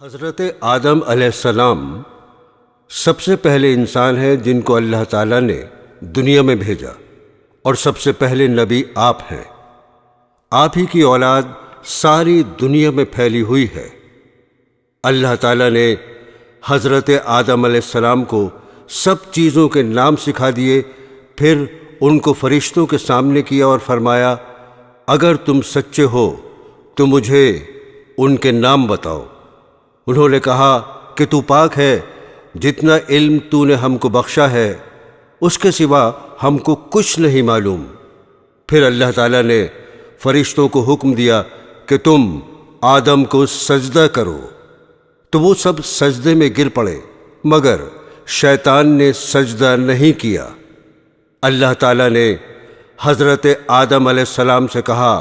حضرت آدم علیہ السلام سب سے پہلے انسان ہیں جن کو اللہ تعالیٰ نے دنیا میں بھیجا، اور سب سے پہلے نبی آپ ہیں۔ آپ ہی کی اولاد ساری دنیا میں پھیلی ہوئی ہے۔ اللہ تعالیٰ نے حضرت آدم علیہ السلام کو سب چیزوں کے نام سکھا دیے، پھر ان کو فرشتوں کے سامنے کیا اور فرمایا، اگر تم سچے ہو تو مجھے ان کے نام بتاؤ۔ انہوں نے کہا کہ تو پاک ہے، جتنا علم تو نے ہم کو بخشا ہے اس کے سوا ہم کو کچھ نہیں معلوم۔ پھر اللہ تعالیٰ نے فرشتوں کو حکم دیا کہ تم آدم کو سجدہ کرو، تو وہ سب سجدے میں گر پڑے، مگر شیطان نے سجدہ نہیں کیا۔ اللہ تعالیٰ نے حضرت آدم علیہ السلام سے کہا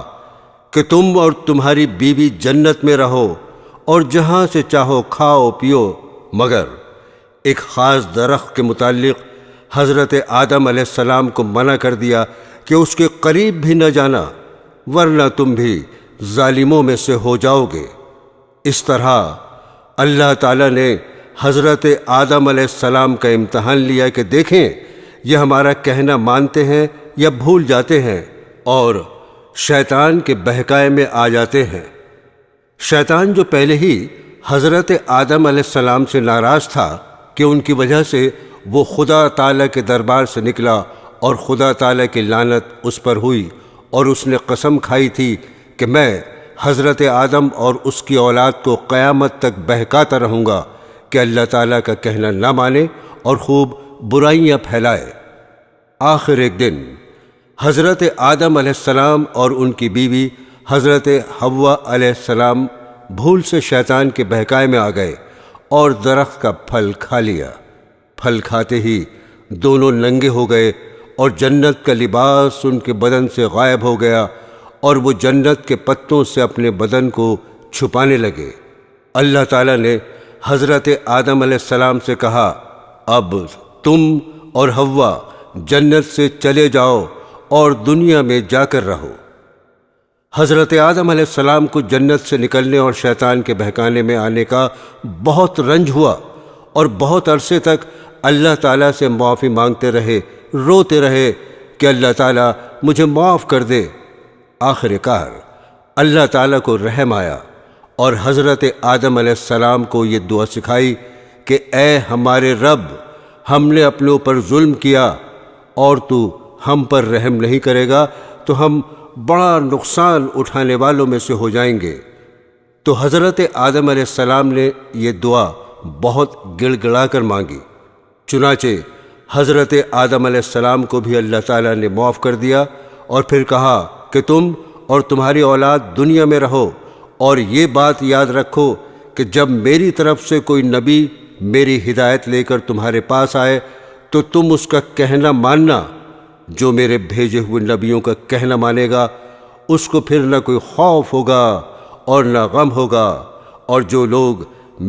کہ تم اور تمہاری بیوی جنت میں رہو اور جہاں سے چاہو کھاؤ پیو، مگر ایک خاص درخت کے متعلق حضرت آدم علیہ السلام کو منع کر دیا کہ اس کے قریب بھی نہ جانا، ورنہ تم بھی ظالموں میں سے ہو جاؤ گے۔ اس طرح اللہ تعالیٰ نے حضرت آدم علیہ السلام کا امتحان لیا کہ دیکھیں یہ ہمارا کہنا مانتے ہیں یا بھول جاتے ہیں اور شیطان کے بہکائے میں آ جاتے ہیں۔ شیطان جو پہلے ہی حضرت آدم علیہ السلام سے ناراض تھا کہ ان کی وجہ سے وہ خدا تعالیٰ کے دربار سے نکلا اور خدا تعالیٰ کی لعنت اس پر ہوئی، اور اس نے قسم کھائی تھی کہ میں حضرت آدم اور اس کی اولاد کو قیامت تک بہکاتا رہوں گا کہ اللہ تعالیٰ کا کہنا نہ مانے اور خوب برائیاں پھیلائے۔ آخر ایک دن حضرت آدم علیہ السلام اور ان کی بیوی حضرت حوا علیہ السلام بھول سے شیطان کے بہکائے میں آ گئے اور درخت کا پھل کھا لیا۔ پھل کھاتے ہی دونوں ننگے ہو گئے اور جنت کا لباس ان کے بدن سے غائب ہو گیا، اور وہ جنت کے پتوں سے اپنے بدن کو چھپانے لگے۔ اللہ تعالیٰ نے حضرت آدم علیہ السلام سے کہا، اب تم اور حوا جنت سے چلے جاؤ اور دنیا میں جا کر رہو۔ حضرت آدم علیہ السلام کو جنت سے نکلنے اور شیطان کے بہکانے میں آنے کا بہت رنج ہوا، اور بہت عرصے تک اللہ تعالیٰ سے معافی مانگتے رہے، روتے رہے کہ اللہ تعالیٰ مجھے معاف کر دے۔ آخر کار اللہ تعالیٰ کو رحم آیا اور حضرت آدم علیہ السلام کو یہ دعا سکھائی کہ اے ہمارے رب، ہم نے اپنے اوپر ظلم کیا اور تو ہم پر رحم نہیں کرے گا تو ہم بڑا نقصان اٹھانے والوں میں سے ہو جائیں گے۔ تو حضرت آدم علیہ السلام نے یہ دعا بہت گڑ گڑا کر مانگی، چنانچہ حضرت آدم علیہ السلام کو بھی اللہ تعالیٰ نے معاف کر دیا، اور پھر کہا کہ تم اور تمہاری اولاد دنیا میں رہو، اور یہ بات یاد رکھو کہ جب میری طرف سے کوئی نبی میری ہدایت لے کر تمہارے پاس آئے تو تم اس کا کہنا ماننا۔ جو میرے بھیجے ہوئے نبیوں کا کہنا مانے گا اس کو پھر نہ کوئی خوف ہوگا اور نہ غم ہوگا، اور جو لوگ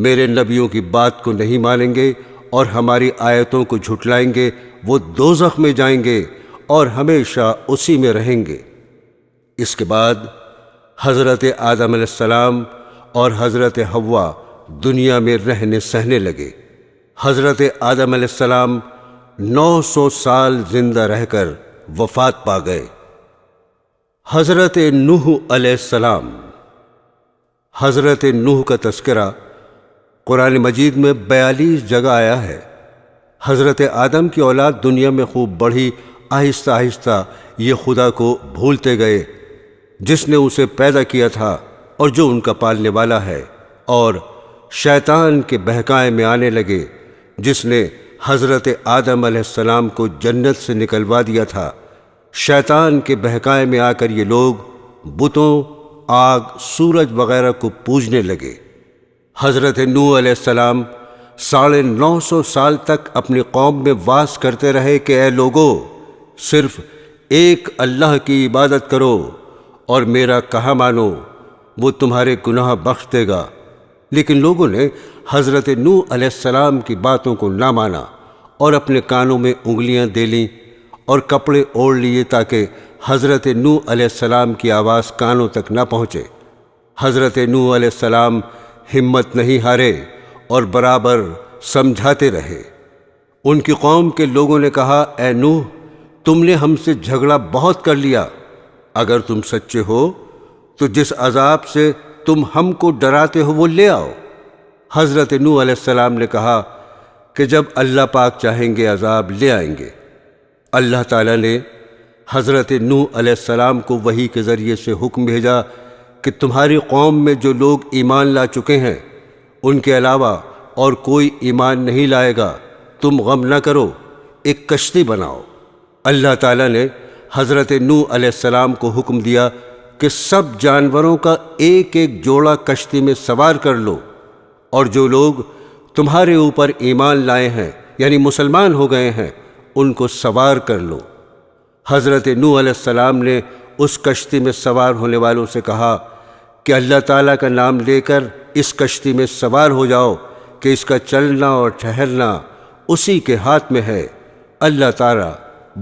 میرے نبیوں کی بات کو نہیں مانیں گے اور ہماری آیتوں کو جھٹلائیں گے وہ دوزخ میں جائیں گے اور ہمیشہ اسی میں رہیں گے۔ اس کے بعد حضرت آدم علیہ السلام اور حضرت حوا دنیا میں رہنے سہنے لگے۔ حضرت آدم علیہ السلام 900 سال زندہ رہ کر وفات پا گئے۔ حضرت نوح علیہ السلام۔ حضرت نوح کا تذکرہ قرآن مجید میں 42 جگہ آیا ہے۔ حضرت آدم کی اولاد دنیا میں خوب بڑھی، آہستہ آہستہ یہ خدا کو بھولتے گئے جس نے اسے پیدا کیا تھا اور جو ان کا پالنے والا ہے، اور شیطان کے بہکائے میں آنے لگے جس نے حضرت آدم علیہ السلام کو جنت سے نکلوا دیا تھا۔ شیطان کے بہکائے میں آ کر یہ لوگ بتوں، آگ، سورج وغیرہ کو پوجنے لگے۔ حضرت نوح علیہ السلام 950 سال تک اپنی قوم میں واس کرتے رہے کہ اے لوگو، صرف ایک اللہ کی عبادت کرو اور میرا کہا مانو، وہ تمہارے گناہ بخش دے گا۔ لیکن لوگوں نے حضرت نوح علیہ السلام کی باتوں کو نہ مانا اور اپنے کانوں میں انگلیاں دے لیں اور کپڑے اوڑھ لیے تاکہ حضرت نوح علیہ السلام کی آواز کانوں تک نہ پہنچے۔ حضرت نوح علیہ السلام ہمت نہیں ہارے اور برابر سمجھاتے رہے۔ ان کی قوم کے لوگوں نے کہا، اے نوح، تم نے ہم سے جھگڑا بہت کر لیا، اگر تم سچے ہو تو جس عذاب سے تم ہم کو ڈراتے ہو وہ لے آؤ۔ حضرت نوح علیہ السلام نے کہا کہ جب اللہ پاک چاہیں گے عذاب لے آئیں گے۔ اللہ تعالیٰ نے حضرت نوح علیہ السلام کو وحی کے ذریعے سے حکم بھیجا کہ تمہاری قوم میں جو لوگ ایمان لا چکے ہیں ان کے علاوہ اور کوئی ایمان نہیں لائے گا، تم غم نہ کرو، ایک کشتی بناؤ۔ اللہ تعالیٰ نے حضرت نوح علیہ السلام کو حکم دیا کہ سب جانوروں کا ایک ایک جوڑا کشتی میں سوار کر لو، اور جو لوگ تمہارے اوپر ایمان لائے ہیں یعنی مسلمان ہو گئے ہیں ان کو سوار کر لو۔ حضرت نوح علیہ السلام نے اس کشتی میں سوار ہونے والوں سے کہا کہ اللہ تعالیٰ کا نام لے کر اس کشتی میں سوار ہو جاؤ کہ اس کا چلنا اور ٹھہرنا اسی کے ہاتھ میں ہے، اللہ تعالیٰ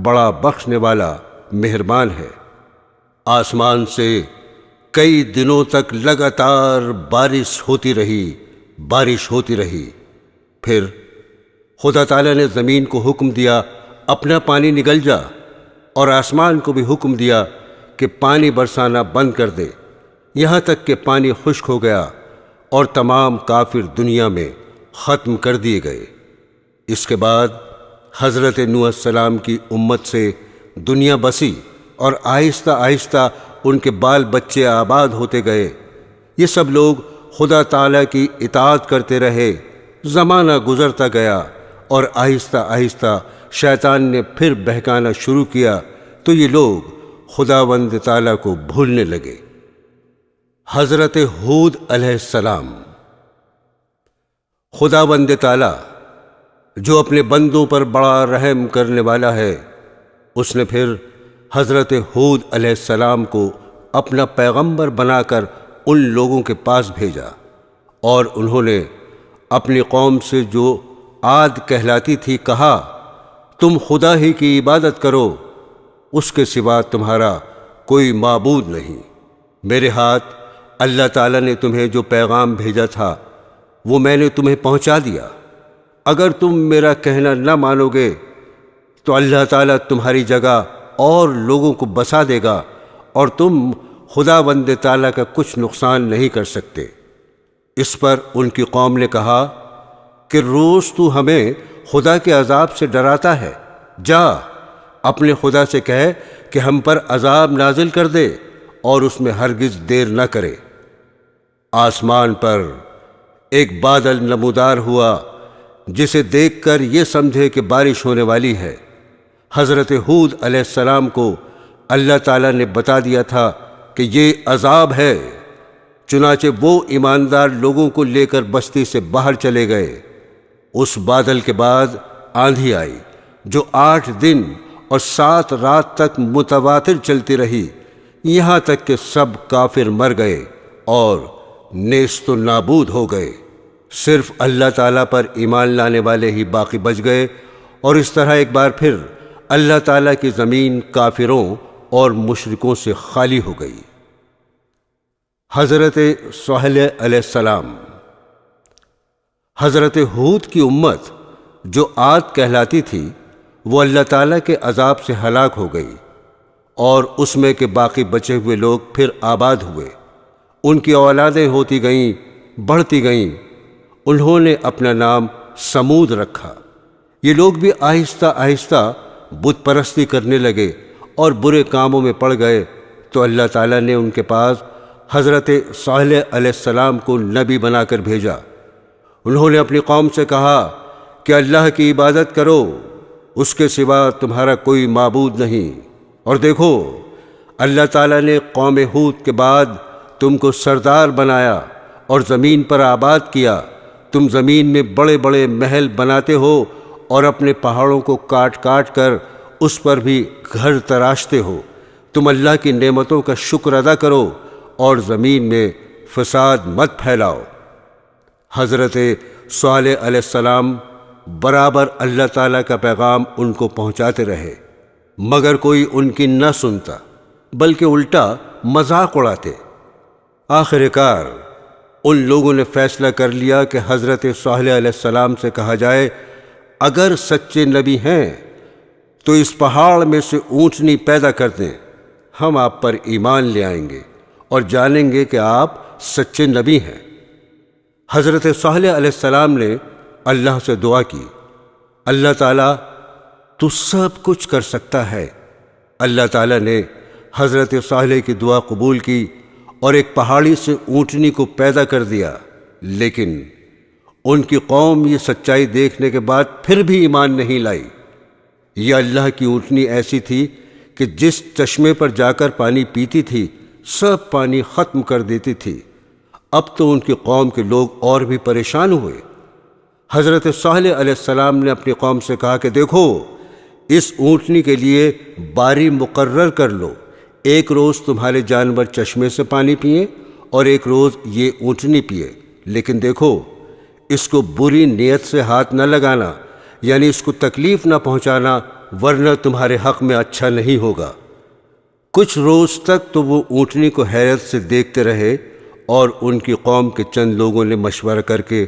بڑا بخشنے والا مہربان ہے۔ آسمان سے کئی دنوں تک لگاتار بارش ہوتی رہی۔ پھر خدا تعالیٰ نے زمین کو حکم دیا اپنا پانی نگل جا، اور آسمان کو بھی حکم دیا کہ پانی برسانا بند کر دے، یہاں تک کہ پانی خشک ہو گیا اور تمام کافر دنیا میں ختم کر دیے گئے۔ اس کے بعد حضرت نوح علیہ السلام کی امت سے دنیا بسی اور آہستہ آہستہ ان کے بال بچے آباد ہوتے گئے۔ یہ سب لوگ خدا تعالیٰ کی اطاعت کرتے رہے۔ زمانہ گزرتا گیا اور آہستہ آہستہ شیطان نے پھر بہکانا شروع کیا تو یہ لوگ خداوند تعالیٰ کو بھولنے لگے۔ حضرت ہود علیہ السلام۔ خداوند تعالیٰ جو اپنے بندوں پر بڑا رحم کرنے والا ہے، اس نے پھر حضرت ہود علیہ السلام کو اپنا پیغمبر بنا کر ان لوگوں کے پاس بھیجا، اور انہوں نے اپنی قوم سے جو عاد کہلاتی تھی کہا، تم خدا ہی کی عبادت کرو، اس کے سوا تمہارا کوئی معبود نہیں۔ میرے ہاتھ اللہ تعالیٰ نے تمہیں جو پیغام بھیجا تھا وہ میں نے تمہیں پہنچا دیا۔ اگر تم میرا کہنا نہ مانو گے تو اللہ تعالیٰ تمہاری جگہ اور لوگوں کو بسا دے گا، اور تم خداوند تعالیٰ کا کچھ نقصان نہیں کر سکتے۔ اس پر ان کی قوم نے کہا کہ روز تو ہمیں خدا کے عذاب سے ڈراتا ہے، جا اپنے خدا سے کہے کہ ہم پر عذاب نازل کر دے اور اس میں ہرگز دیر نہ کرے۔ آسمان پر ایک بادل نمودار ہوا جسے دیکھ کر یہ سمجھے کہ بارش ہونے والی ہے۔ حضرت ہود علیہ السلام کو اللہ تعالیٰ نے بتا دیا تھا کہ یہ عذاب ہے، چنانچہ وہ ایماندار لوگوں کو لے کر بستی سے باہر چلے گئے۔ اس بادل کے بعد آندھی آئی جو 8 دن اور 7 رات تک متواتر چلتی رہی، یہاں تک کہ سب کافر مر گئے اور نیست و نابود ہو گئے۔ صرف اللہ تعالیٰ پر ایمان لانے والے ہی باقی بچ گئے، اور اس طرح ایک بار پھر اللہ تعالیٰ کی زمین کافروں اور مشرکوں سے خالی ہو گئی۔ حضرت صالح علیہ السلام۔ حضرت ہود کی امت جو عاد کہلاتی تھی وہ اللہ تعالیٰ کے عذاب سے ہلاک ہو گئی، اور اس میں کے باقی بچے ہوئے لوگ پھر آباد ہوئے۔ ان کی اولادیں ہوتی گئیں، بڑھتی گئیں۔ انہوں نے اپنا نام سمود رکھا۔ یہ لوگ بھی آہستہ آہستہ بت پرستی کرنے لگے اور برے کاموں میں پڑ گئے، تو اللہ تعالیٰ نے ان کے پاس حضرت صالح علیہ السلام کو نبی بنا کر بھیجا۔ انہوں نے اپنی قوم سے کہا کہ اللہ کی عبادت کرو، اس کے سوا تمہارا کوئی معبود نہیں، اور دیکھو اللہ تعالیٰ نے قوم ہود کے بعد تم کو سردار بنایا اور زمین پر آباد کیا۔ تم زمین میں بڑے بڑے محل بناتے ہو اور اپنے پہاڑوں کو کاٹ کاٹ کر اس پر بھی گھر تراشتے ہو۔ تم اللہ کی نعمتوں کا شکر ادا کرو اور زمین میں فساد مت پھیلاؤ۔ حضرت صالح علیہ السلام برابر اللہ تعالیٰ کا پیغام ان کو پہنچاتے رہے، مگر کوئی ان کی نہ سنتا، بلکہ الٹا مذاق اڑاتے۔ آخر کار ان لوگوں نے فیصلہ کر لیا کہ حضرت صالح علیہ السلام سے کہا جائے، اگر سچے نبی ہیں تو اس پہاڑ میں سے اونٹنی پیدا کر دیں، ہم آپ پر ایمان لے آئیں گے اور جانیں گے کہ آپ سچے نبی ہیں۔ حضرت صالح علیہ السلام نے اللہ سے دعا کی، اللہ تعالیٰ تو سب کچھ کر سکتا ہے۔ اللہ تعالیٰ نے حضرت صالح کی دعا قبول کی اور ایک پہاڑی سے اونٹنی کو پیدا کر دیا، لیکن ان کی قوم یہ سچائی دیکھنے کے بعد پھر بھی ایمان نہیں لائی۔ یہ اللہ کی اونٹنی ایسی تھی کہ جس چشمے پر جا کر پانی پیتی تھی سب پانی ختم کر دیتی تھی۔ اب تو ان کی قوم کے لوگ اور بھی پریشان ہوئے۔ حضرت صالح علیہ السلام نے اپنی قوم سے کہا کہ دیکھو، اس اونٹنی کے لیے باری مقرر کر لو، ایک روز تمہارے جانور چشمے سے پانی پئیں اور ایک روز یہ اونٹنی پیے، لیکن دیکھو اس کو بری نیت سے ہاتھ نہ لگانا، یعنی اس کو تکلیف نہ پہنچانا، ورنہ تمہارے حق میں اچھا نہیں ہوگا۔ کچھ روز تک تو وہ اونٹنی کو حیرت سے دیکھتے رہے اور ان کی قوم کے چند لوگوں نے مشورہ کر کے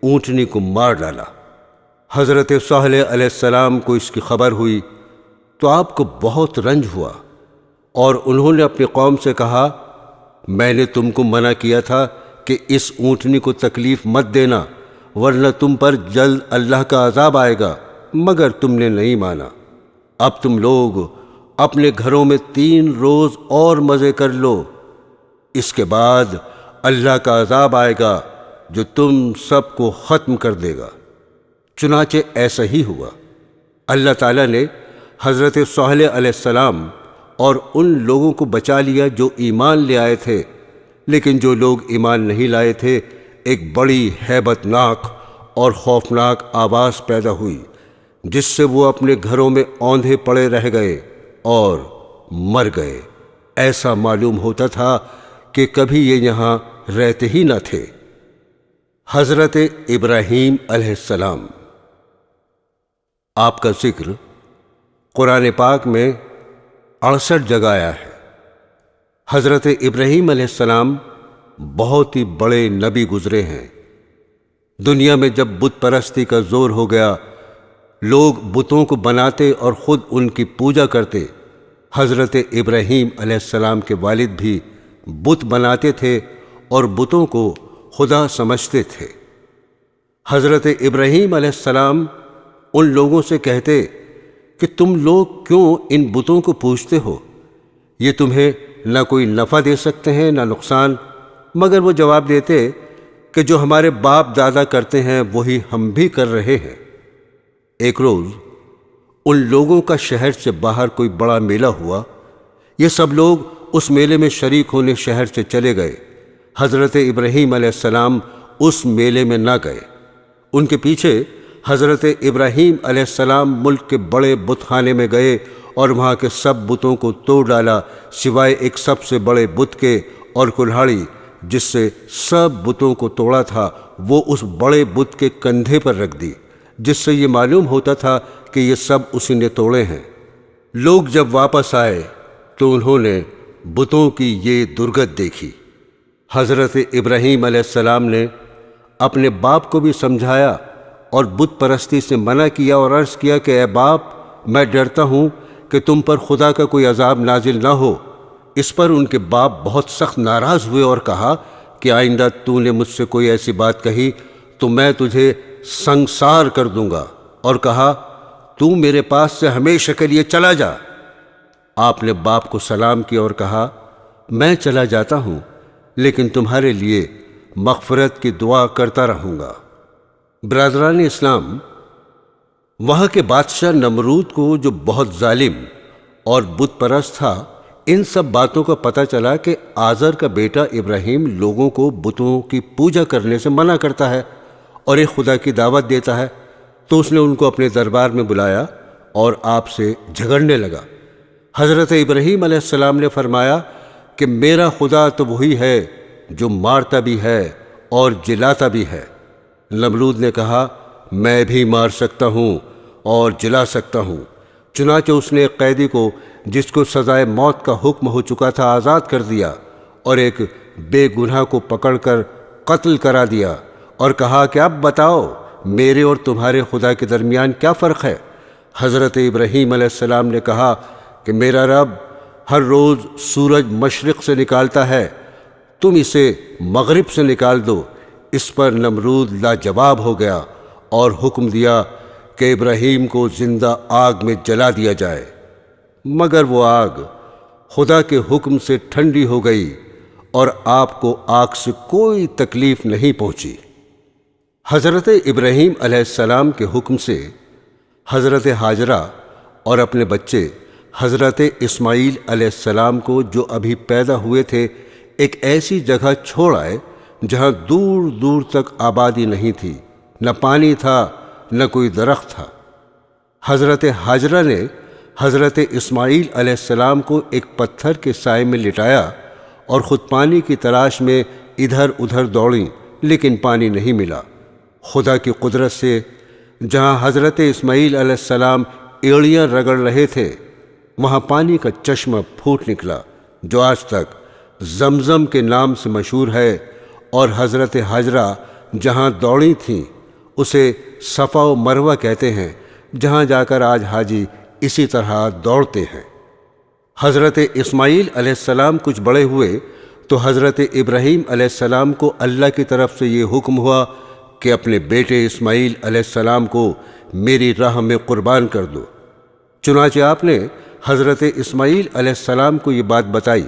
اونٹنی کو مار ڈالا۔ حضرت صالح علیہ السلام کو اس کی خبر ہوئی تو آپ کو بہت رنج ہوا، اور انہوں نے اپنی قوم سے کہا، میں نے تم کو منع کیا تھا کہ اس اونٹنی کو تکلیف مت دینا، ورنہ تم پر جلد اللہ کا عذاب آئے گا، مگر تم نے نہیں مانا۔ اب تم لوگ اپنے گھروں میں 3 روز اور مزے کر لو، اس کے بعد اللہ کا عذاب آئے گا جو تم سب کو ختم کر دے گا۔ چنانچہ ایسا ہی ہوا۔ اللہ تعالیٰ نے حضرت صالح علیہ السلام اور ان لوگوں کو بچا لیا جو ایمان لے آئے تھے، لیکن جو لوگ ایمان نہیں لائے تھے ایک بڑی ہیبت ناک اور خوفناک آواز پیدا ہوئی، جس سے وہ اپنے گھروں میں اوندھے پڑے رہ گئے اور مر گئے۔ ایسا معلوم ہوتا تھا کہ کبھی یہ یہاں رہتے ہی نہ تھے۔ حضرت ابراہیم علیہ السلام، آپ کا ذکر قرآن پاک میں 68 جگہ آیا ہے۔ حضرت ابراہیم علیہ السلام بہت ہی بڑے نبی گزرے ہیں۔ دنیا میں جب بت پرستی کا زور ہو گیا، لوگ بتوں کو بناتے اور خود ان کی پوجا کرتے۔ حضرت ابراہیم علیہ السلام کے والد بھی بت بناتے تھے اور بتوں کو خدا سمجھتے تھے۔ حضرت ابراہیم علیہ السلام ان لوگوں سے کہتے کہ تم لوگ کیوں ان بتوں کو پوجتے ہو؟ یہ تمہیں نہ کوئی نفع دے سکتے ہیں نہ نقصان۔ مگر وہ جواب دیتے کہ جو ہمارے باپ دادا کرتے ہیں وہی ہم بھی کر رہے ہیں۔ ایک روز ان لوگوں کا شہر سے باہر کوئی بڑا میلہ ہوا۔ یہ سب لوگ اس میلے میں شریک ہونے شہر سے چلے گئے۔ حضرت ابراہیم علیہ السلام اس میلے میں نہ گئے۔ ان کے پیچھے حضرت ابراہیم علیہ السلام ملک کے بڑے بت خانے میں گئے اور وہاں کے سب بتوں کو توڑ ڈالا، سوائے ایک سب سے بڑے بت کے، اور کلہاڑی جس سے سب بتوں کو توڑا تھا وہ اس بڑے بت کے کندھے پر رکھ دی، جس سے یہ معلوم ہوتا تھا کہ یہ سب اسی نے توڑے ہیں۔ لوگ جب واپس آئے تو انہوں نے بتوں کی یہ درگت دیکھی۔ حضرت ابراہیم علیہ السلام نے اپنے باپ کو بھی سمجھایا اور بت پرستی سے منع کیا اور عرض کیا کہ اے باپ، میں ڈرتا ہوں کہ تم پر خدا کا کوئی عذاب نازل نہ ہو۔ اس پر ان کے باپ بہت سخت ناراض ہوئے اور کہا کہ آئندہ تو نے مجھ سے کوئی ایسی بات کہی تو میں تجھے سنگسار کر دوں گا، اور کہا تو میرے پاس سے ہمیشہ کے لیے چلا جا۔ آپ نے باپ کو سلام کیا اور کہا میں چلا جاتا ہوں، لیکن تمہارے لیے مغفرت کی دعا کرتا رہوں گا۔ برادران اسلام، وہاں کے بادشاہ نمرود کو جو بہت ظالم اور بت پرست تھا، ان سب باتوں کا پتہ چلا کہ آزر کا بیٹا ابراہیم لوگوں کو بتوں کی پوجا کرنے سے منع کرتا ہے اور ایک خدا کی دعوت دیتا ہے، تو اس نے ان کو اپنے دربار میں بلایا اور آپ سے جھگڑنے لگا۔ حضرت ابراہیم علیہ السلام نے فرمایا کہ میرا خدا تو وہی ہے جو مارتا بھی ہے اور جلاتا بھی ہے۔ نمرود نے کہا میں بھی مار سکتا ہوں اور جلا سکتا ہوں۔ چنانچہ اس نے ایک قیدی کو جس کو سزائے موت کا حکم ہو چکا تھا آزاد کر دیا، اور ایک بے گناہ کو پکڑ کر قتل کرا دیا اور کہا کہ اب بتاؤ میرے اور تمہارے خدا کے درمیان کیا فرق ہے؟ حضرت ابراہیم علیہ السلام نے کہا کہ میرا رب ہر روز سورج مشرق سے نکالتا ہے، تم اسے مغرب سے نکال دو۔ اس پر نمرود لاجواب ہو گیا اور حکم دیا کہ ابراہیم کو زندہ آگ میں جلا دیا جائے، مگر وہ آگ خدا کے حکم سے ٹھنڈی ہو گئی اور آپ کو آگ سے کوئی تکلیف نہیں پہنچی۔ حضرت ابراہیم علیہ السلام کے حکم سے حضرت ہاجرہ اور اپنے بچے حضرت اسماعیل علیہ السلام کو جو ابھی پیدا ہوئے تھے ایک ایسی جگہ چھوڑ آئے جہاں دور دور تک آبادی نہیں تھی، نہ پانی تھا نہ کوئی درخت تھا۔ حضرت ہاجرہ نے حضرت اسماعیل علیہ السلام کو ایک پتھر کے سائے میں لٹایا اور خود پانی کی تلاش میں ادھر ادھر دوڑیں، لیکن پانی نہیں ملا۔ خدا کی قدرت سے جہاں حضرت اسماعیل علیہ السلام ایڑیاں رگڑ رہے تھے وہاں پانی کا چشمہ پھوٹ نکلا جو آج تک زمزم کے نام سے مشہور ہے، اور حضرت ہاجرہ جہاں دوڑی تھیں اسے صفا و مروہ کہتے ہیں، جہاں جا کر آج حاجی اسی طرح دوڑتے ہیں۔ حضرت اسماعیل علیہ السلام کچھ بڑے ہوئے تو حضرت ابراہیم علیہ السلام کو اللہ کی طرف سے یہ حکم ہوا کہ اپنے بیٹے اسماعیل علیہ السلام کو میری راہ میں قربان کر دو۔ چنانچہ آپ نے حضرت اسماعیل علیہ السلام کو یہ بات بتائی۔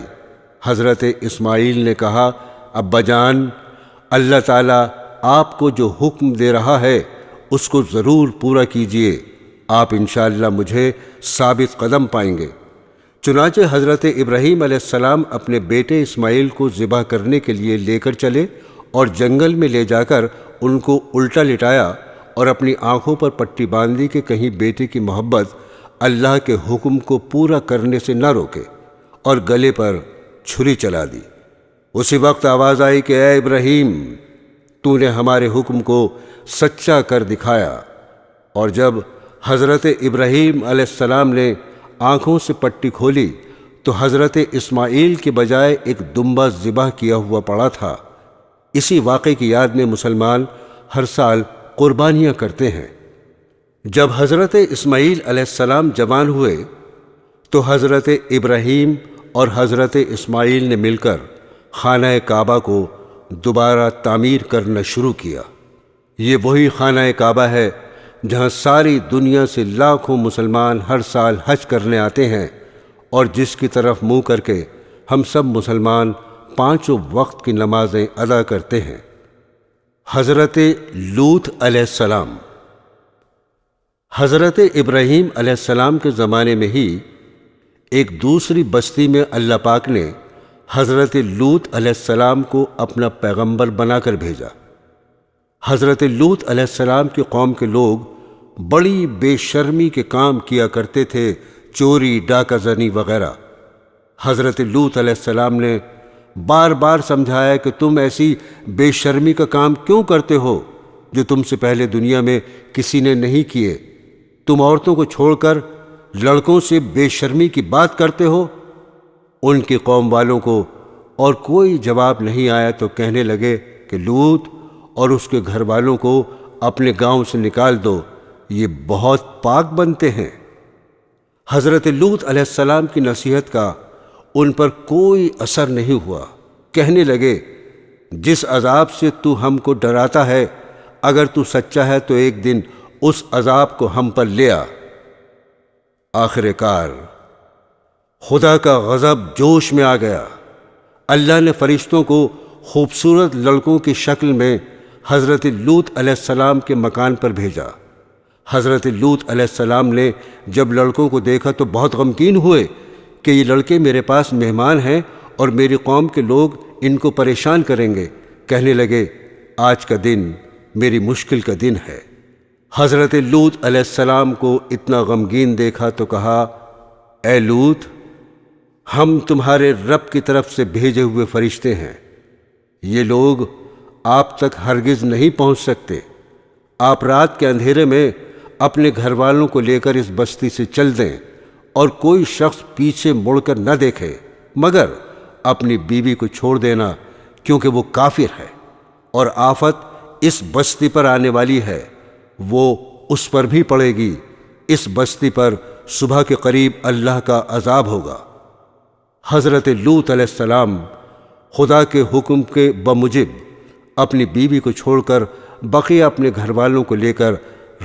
حضرت اسماعیل نے کہا، ابا جان، اللہ تعالیٰ آپ کو جو حکم دے رہا ہے اس کو ضرور پورا کیجئے، آپ انشاءاللہ مجھے ثابت قدم پائیں گے۔ چنانچہ حضرت ابراہیم علیہ السلام اپنے بیٹے اسماعیل کو ذبح کرنے کے لیے لے کر چلے اور جنگل میں لے جا کر ان کو الٹا لٹایا اور اپنی آنکھوں پر پٹی باندھی کہ کہیں بیٹے کی محبت اللہ کے حکم کو پورا کرنے سے نہ روکے، اور گلے پر چھری چلا دی۔ اسی وقت آواز آئی کہ اے ابراہیم، تو نے ہمارے حکم کو سچا کر دکھایا۔ اور جب حضرت ابراہیم علیہ السلام نے آنکھوں سے پٹی کھولی تو حضرت اسماعیل کے بجائے ایک دمبا ذبح کیا ہوا پڑا تھا۔ اسی واقعے کی یاد میں مسلمان ہر سال قربانیاں کرتے ہیں۔ جب حضرت اسماعیل علیہ السلام جوان ہوئے تو حضرت ابراہیم اور حضرت اسماعیل نے مل کر خانہ کعبہ کو دوبارہ تعمیر کرنا شروع کیا۔ یہ وہی خانہ کعبہ ہے جہاں ساری دنیا سے لاکھوں مسلمان ہر سال حج کرنے آتے ہیں، اور جس کی طرف منہ کر کے ہم سب مسلمان 5 وقت کی نمازیں ادا کرتے ہیں۔ حضرت لوط علیہ السلام۔ حضرت ابراہیم علیہ السلام کے زمانے میں ہی ایک دوسری بستی میں اللہ پاک نے حضرت لوط علیہ السلام کو اپنا پیغمبر بنا کر بھیجا۔ حضرت لوط علیہ السلام کی قوم کے لوگ بڑی بے شرمی کے کام کیا کرتے تھے، چوری، ڈاکہ زنی وغیرہ۔ حضرت لوط علیہ السلام نے بار بار سمجھایا کہ تم ایسی بے شرمی کا کام کیوں کرتے ہو جو تم سے پہلے دنیا میں کسی نے نہیں کیے؟ تم عورتوں کو چھوڑ کر لڑکوں سے بے شرمی کی بات کرتے ہو۔ ان کی قوم والوں کو اور کوئی جواب نہیں آیا تو کہنے لگے کہ لوط اور اس کے گھر والوں کو اپنے گاؤں سے نکال دو، یہ بہت پاک بنتے ہیں۔ حضرت لوط علیہ السلام کی نصیحت کا ان پر کوئی اثر نہیں ہوا۔ کہنے لگے، جس عذاب سے تو ہم کو ڈراتا ہے، اگر تو سچا ہے تو ایک دن اس عذاب کو ہم پر لے آ۔ آخر کار خدا کا غضب جوش میں آ گیا۔ اللہ نے فرشتوں کو خوبصورت لڑکوں کی شکل میں حضرت لوط علیہ السلام کے مکان پر بھیجا۔ حضرت لوط علیہ السلام نے جب لڑکوں کو دیکھا تو بہت غمگین ہوئے کہ یہ لڑکے میرے پاس مہمان ہیں اور میری قوم کے لوگ ان کو پریشان کریں گے۔ کہنے لگے، آج کا دن میری مشکل کا دن ہے۔ حضرت لوط علیہ السلام کو اتنا غمگین دیکھا تو کہا، اے لوط، ہم تمہارے رب کی طرف سے بھیجے ہوئے فرشتے ہیں، یہ لوگ آپ تک ہرگز نہیں پہنچ سکتے۔ آپ رات کے اندھیرے میں اپنے گھر والوں کو لے کر اس بستی سے چل دیں اور کوئی شخص پیچھے مڑ کر نہ دیکھے، مگر اپنی بیوی کو چھوڑ دینا کیونکہ وہ کافر ہے۔ اور آفت اس بستی پر آنے والی ہے، وہ اس پر بھی پڑے گی۔ اس بستی پر صبح کے قریب اللہ کا عذاب ہوگا۔ حضرت لوط علیہ السلام خدا کے حکم کے بموجب اپنی بیوی کو چھوڑ کر بقیہ اپنے گھر والوں کو لے کر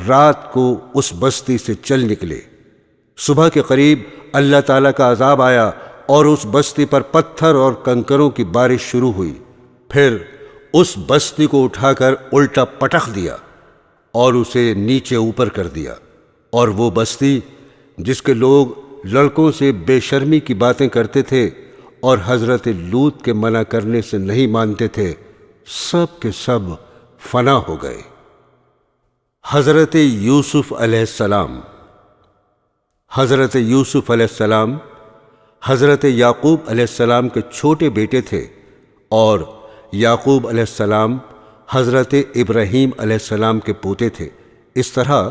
رات کو اس بستی سے چل نکلے۔ صبح کے قریب اللہ تعالیٰ کا عذاب آیا اور اس بستی پر پتھر اور کنکروں کی بارش شروع ہوئی۔ پھر اس بستی کو اٹھا کر الٹا پٹخ دیا اور اسے نیچے اوپر کر دیا، اور وہ بستی جس کے لوگ لڑکوں سے بے شرمی کی باتیں کرتے تھے اور حضرت لوط کے منع کرنے سے نہیں مانتے تھے، سب کے سب فنا ہو گئے۔ حضرت یوسف علیہ السلام۔ حضرت یوسف علیہ السلام حضرت یعقوب علیہ السلام کے چھوٹے بیٹے تھے، اور یعقوب علیہ السلام حضرت ابراہیم علیہ السلام کے پوتے تھے۔ اس طرح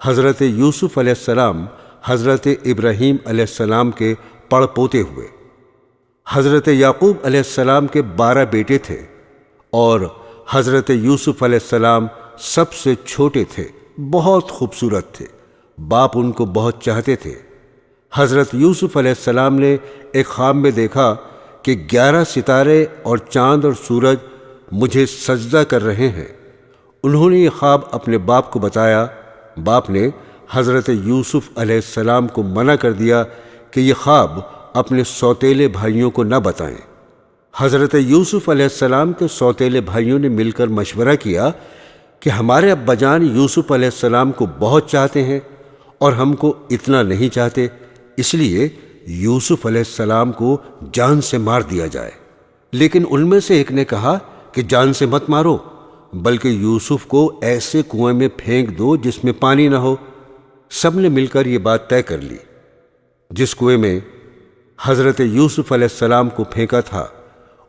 حضرت یوسف علیہ السلام حضرت ابراہیم علیہ السلام کے پڑ پوتے ہوئے۔ حضرت یعقوب علیہ السلام کے 12 بیٹے تھے، اور حضرت یوسف علیہ السلام سب سے چھوٹے تھے، بہت خوبصورت تھے، باپ ان کو بہت چاہتے تھے۔ حضرت یوسف علیہ السلام نے ایک خواب میں دیکھا کہ 11 ستارے اور چاند اور سورج مجھے سجدہ کر رہے ہیں۔ انہوں نے یہ خواب اپنے باپ کو بتایا۔ باپ نے حضرت یوسف علیہ السلام کو منع کر دیا کہ یہ خواب اپنے سوتیلے بھائیوں کو نہ بتائیں۔ حضرت یوسف علیہ السلام کے سوتیلے بھائیوں نے مل کر مشورہ کیا کہ ہمارے ابا جان یوسف علیہ السلام کو بہت چاہتے ہیں اور ہم کو اتنا نہیں چاہتے، اس لیے یوسف علیہ السلام کو جان سے مار دیا جائے۔ لیکن ان میں سے ایک نے کہا کہ جان سے مت مارو، بلکہ یوسف کو ایسے کنویں میں پھینک دو جس میں پانی نہ ہو۔ سب نے مل کر یہ بات طے کر لی۔ جس کنویں میں حضرت یوسف علیہ السلام کو پھینکا تھا،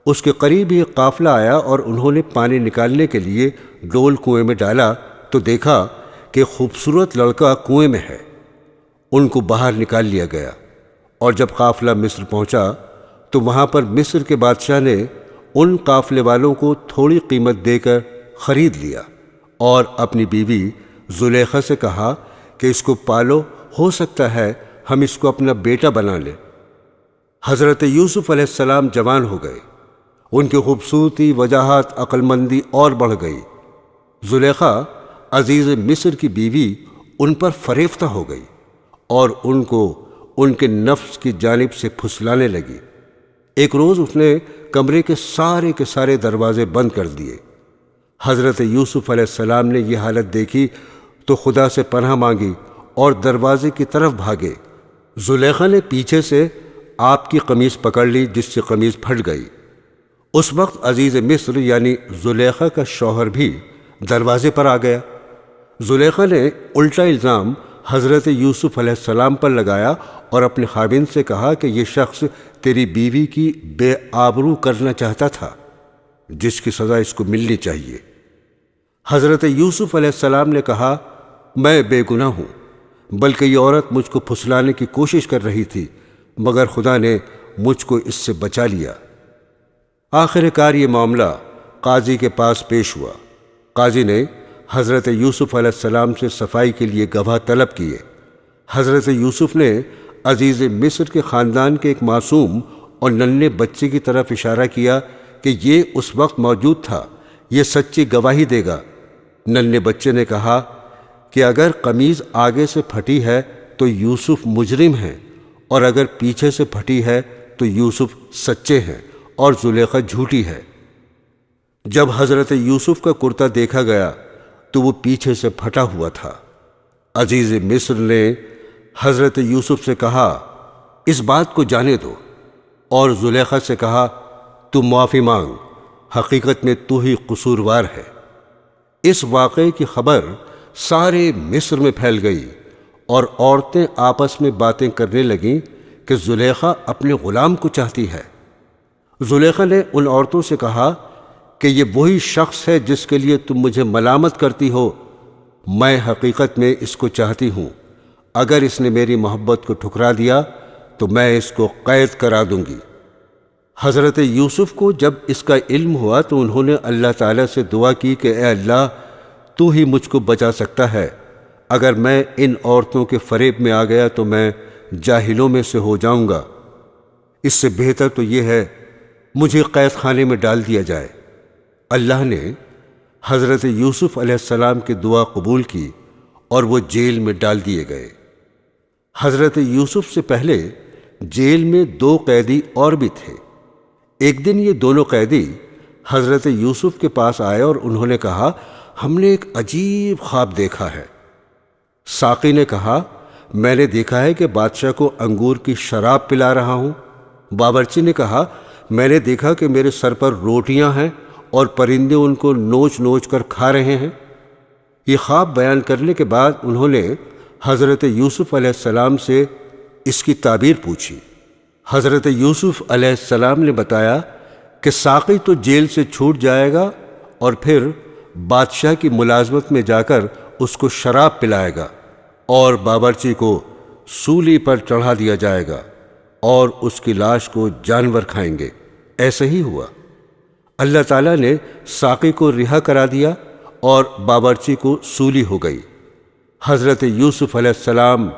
اس کے قریب ہی ایک قافلہ آیا، اور انہوں نے پانی نکالنے کے لیے ڈول کنویں میں ڈالا تو دیکھا کہ خوبصورت لڑکا کنویں میں ہے۔ ان کو باہر نکال لیا گیا، اور جب قافلہ مصر پہنچا تو وہاں پر مصر کے بادشاہ نے ان قافلے والوں کو تھوڑی قیمت دے کر خرید لیا، اور اپنی بیوی زلیخا سے کہا کہ اس کو پالو، ہو سکتا ہے ہم اس کو اپنا بیٹا بنا لیں۔ حضرت یوسف علیہ السلام جوان ہو گئے، ان کی خوبصورتی، وجاہت، عقل مندی اور بڑھ گئی۔ زلیخا عزیز مصر کی بیوی ان پر فریفتہ ہو گئی اور ان کو ان کے نفس کی جانب سے پھسلانے لگی۔ ایک روز اس نے کمرے کے سارے دروازے بند کر دیے۔ حضرت یوسف علیہ السلام نے یہ حالت دیکھی تو خدا سے پناہ مانگی اور دروازے کی طرف بھاگے۔ زلیخا نے پیچھے سے آپ کی قمیص پکڑ لی، جس سے قمیص پھٹ گئی۔ اس وقت عزیز مصر یعنی زلیخا کا شوہر بھی دروازے پر آ گیا۔ زلیخا نے الٹا الزام حضرت یوسف علیہ السلام پر لگایا اور اپنے خاوند سے کہا کہ یہ شخص تیری بیوی کی بے آبرو کرنا چاہتا تھا، جس کی سزا اس کو ملنی چاہیے۔ حضرت یوسف علیہ السلام نے کہا، میں بے گناہ ہوں، بلکہ یہ عورت مجھ کو پھسلانے کی کوشش کر رہی تھی، مگر خدا نے مجھ کو اس سے بچا لیا۔ آخر کار یہ معاملہ قاضی کے پاس پیش ہوا۔ قاضی نے حضرت یوسف علیہ السلام سے صفائی کے لیے گواہ طلب کیے۔ حضرت یوسف نے عزیز مصر کے خاندان کے ایک معصوم اور ننھے بچے کی طرف اشارہ کیا کہ یہ اس وقت موجود تھا، یہ سچی گواہی دے گا۔ ننھے بچے نے کہا کہ اگر قمیض آگے سے پھٹی ہے تو یوسف مجرم ہیں، اور اگر پیچھے سے پھٹی ہے تو یوسف سچے ہیں اور زلیخا جھوٹی ہے۔ جب حضرت یوسف کا کرتا دیکھا گیا تو وہ پیچھے سے پھٹا ہوا تھا۔ عزیز مصر نے حضرت یوسف سے کہا، اس بات کو جانے دو، اور زلیخا سے کہا، تو معافی مانگ، حقیقت میں تو ہی قصوروار ہے۔ اس واقعے کی خبر سارے مصر میں پھیل گئی، اور عورتیں آپس میں باتیں کرنے لگیں کہ زلیخا اپنے غلام کو چاہتی ہے۔ زلیخا نے ان عورتوں سے کہا کہ یہ وہی شخص ہے جس کے لیے تم مجھے ملامت کرتی ہو، میں حقیقت میں اس کو چاہتی ہوں۔ اگر اس نے میری محبت کو ٹھکرا دیا تو میں اس کو قید کرا دوں گی۔ حضرت یوسف کو جب اس کا علم ہوا تو انہوں نے اللہ تعالیٰ سے دعا کی کہ اے اللہ، تو ہی مجھ کو بچا سکتا ہے، اگر میں ان عورتوں کے فریب میں آ گیا تو میں جاہلوں میں سے ہو جاؤں گا، اس سے بہتر تو یہ ہے مجھے قید خانے میں ڈال دیا جائے۔ اللہ نے حضرت یوسف علیہ السلام کی دعا قبول کی اور وہ جیل میں ڈال دیے گئے۔ حضرت یوسف سے پہلے جیل میں 2 قیدی اور بھی تھے۔ ایک دن یہ دونوں قیدی حضرت یوسف کے پاس آئے اور انہوں نے کہا، ہم نے ایک عجیب خواب دیکھا ہے۔ ساقی نے کہا، میں نے دیکھا ہے کہ بادشاہ کو انگور کی شراب پلا رہا ہوں۔ باورچی نے کہا، میں نے دیکھا کہ میرے سر پر روٹیاں ہیں اور پرندے ان کو نوچ نوچ کر کھا رہے ہیں۔ یہ خواب بیان کرنے کے بعد انہوں نے حضرت یوسف علیہ السلام سے اس کی تعبیر پوچھی۔ حضرت یوسف علیہ السلام نے بتایا کہ ساقی تو جیل سے چھوٹ جائے گا اور پھر بادشاہ کی ملازمت میں جا کر اس کو شراب پلائے گا اور باورچی کو سولی پر چڑھا دیا جائے گا اور اس کی لاش کو جانور کھائیں گے۔ ایسے ہی ہوا۔ اللہ تعالیٰ نے ساقی کو رہا کرا دیا اور باورچی کو سولی ہو گئی۔ حضرت یوسف علیہ السلام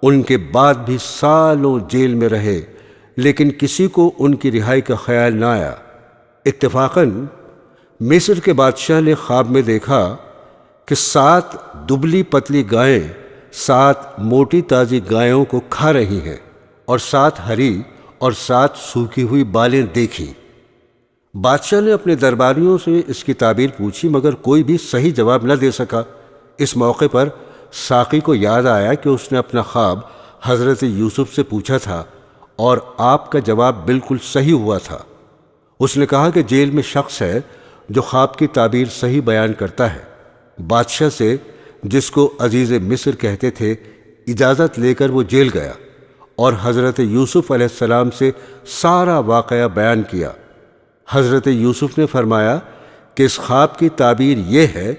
ان کے بعد بھی سالوں جیل میں رہے، لیکن کسی کو ان کی رہائی کا خیال نہ آیا۔ اتفاقاً مصر کے بادشاہ نے خواب میں دیکھا کہ 7 دبلی پتلی گائیں 7 موٹی تازی گایوں کو کھا رہی ہیں اور 7 ہری اور 7 سوکھی ہوئی بالیں دیکھیں۔ بادشاہ نے اپنے درباریوں سے اس کی تعبیر پوچھی مگر کوئی بھی صحیح جواب نہ دے سکا۔ اس موقع پر ساقی کو یاد آیا کہ اس نے اپنا خواب حضرت یوسف سے پوچھا تھا اور آپ کا جواب بالکل صحیح ہوا تھا۔ اس نے کہا کہ جیل میں شخص ہے جو خواب کی تعبیر صحیح بیان کرتا ہے۔ بادشاہ سے، جس کو عزیز مصر کہتے تھے، اجازت لے کر وہ جیل گیا اور حضرت یوسف علیہ السلام سے سارا واقعہ بیان کیا۔ حضرت یوسف نے فرمایا کہ اس خواب کی تعبیر یہ ہے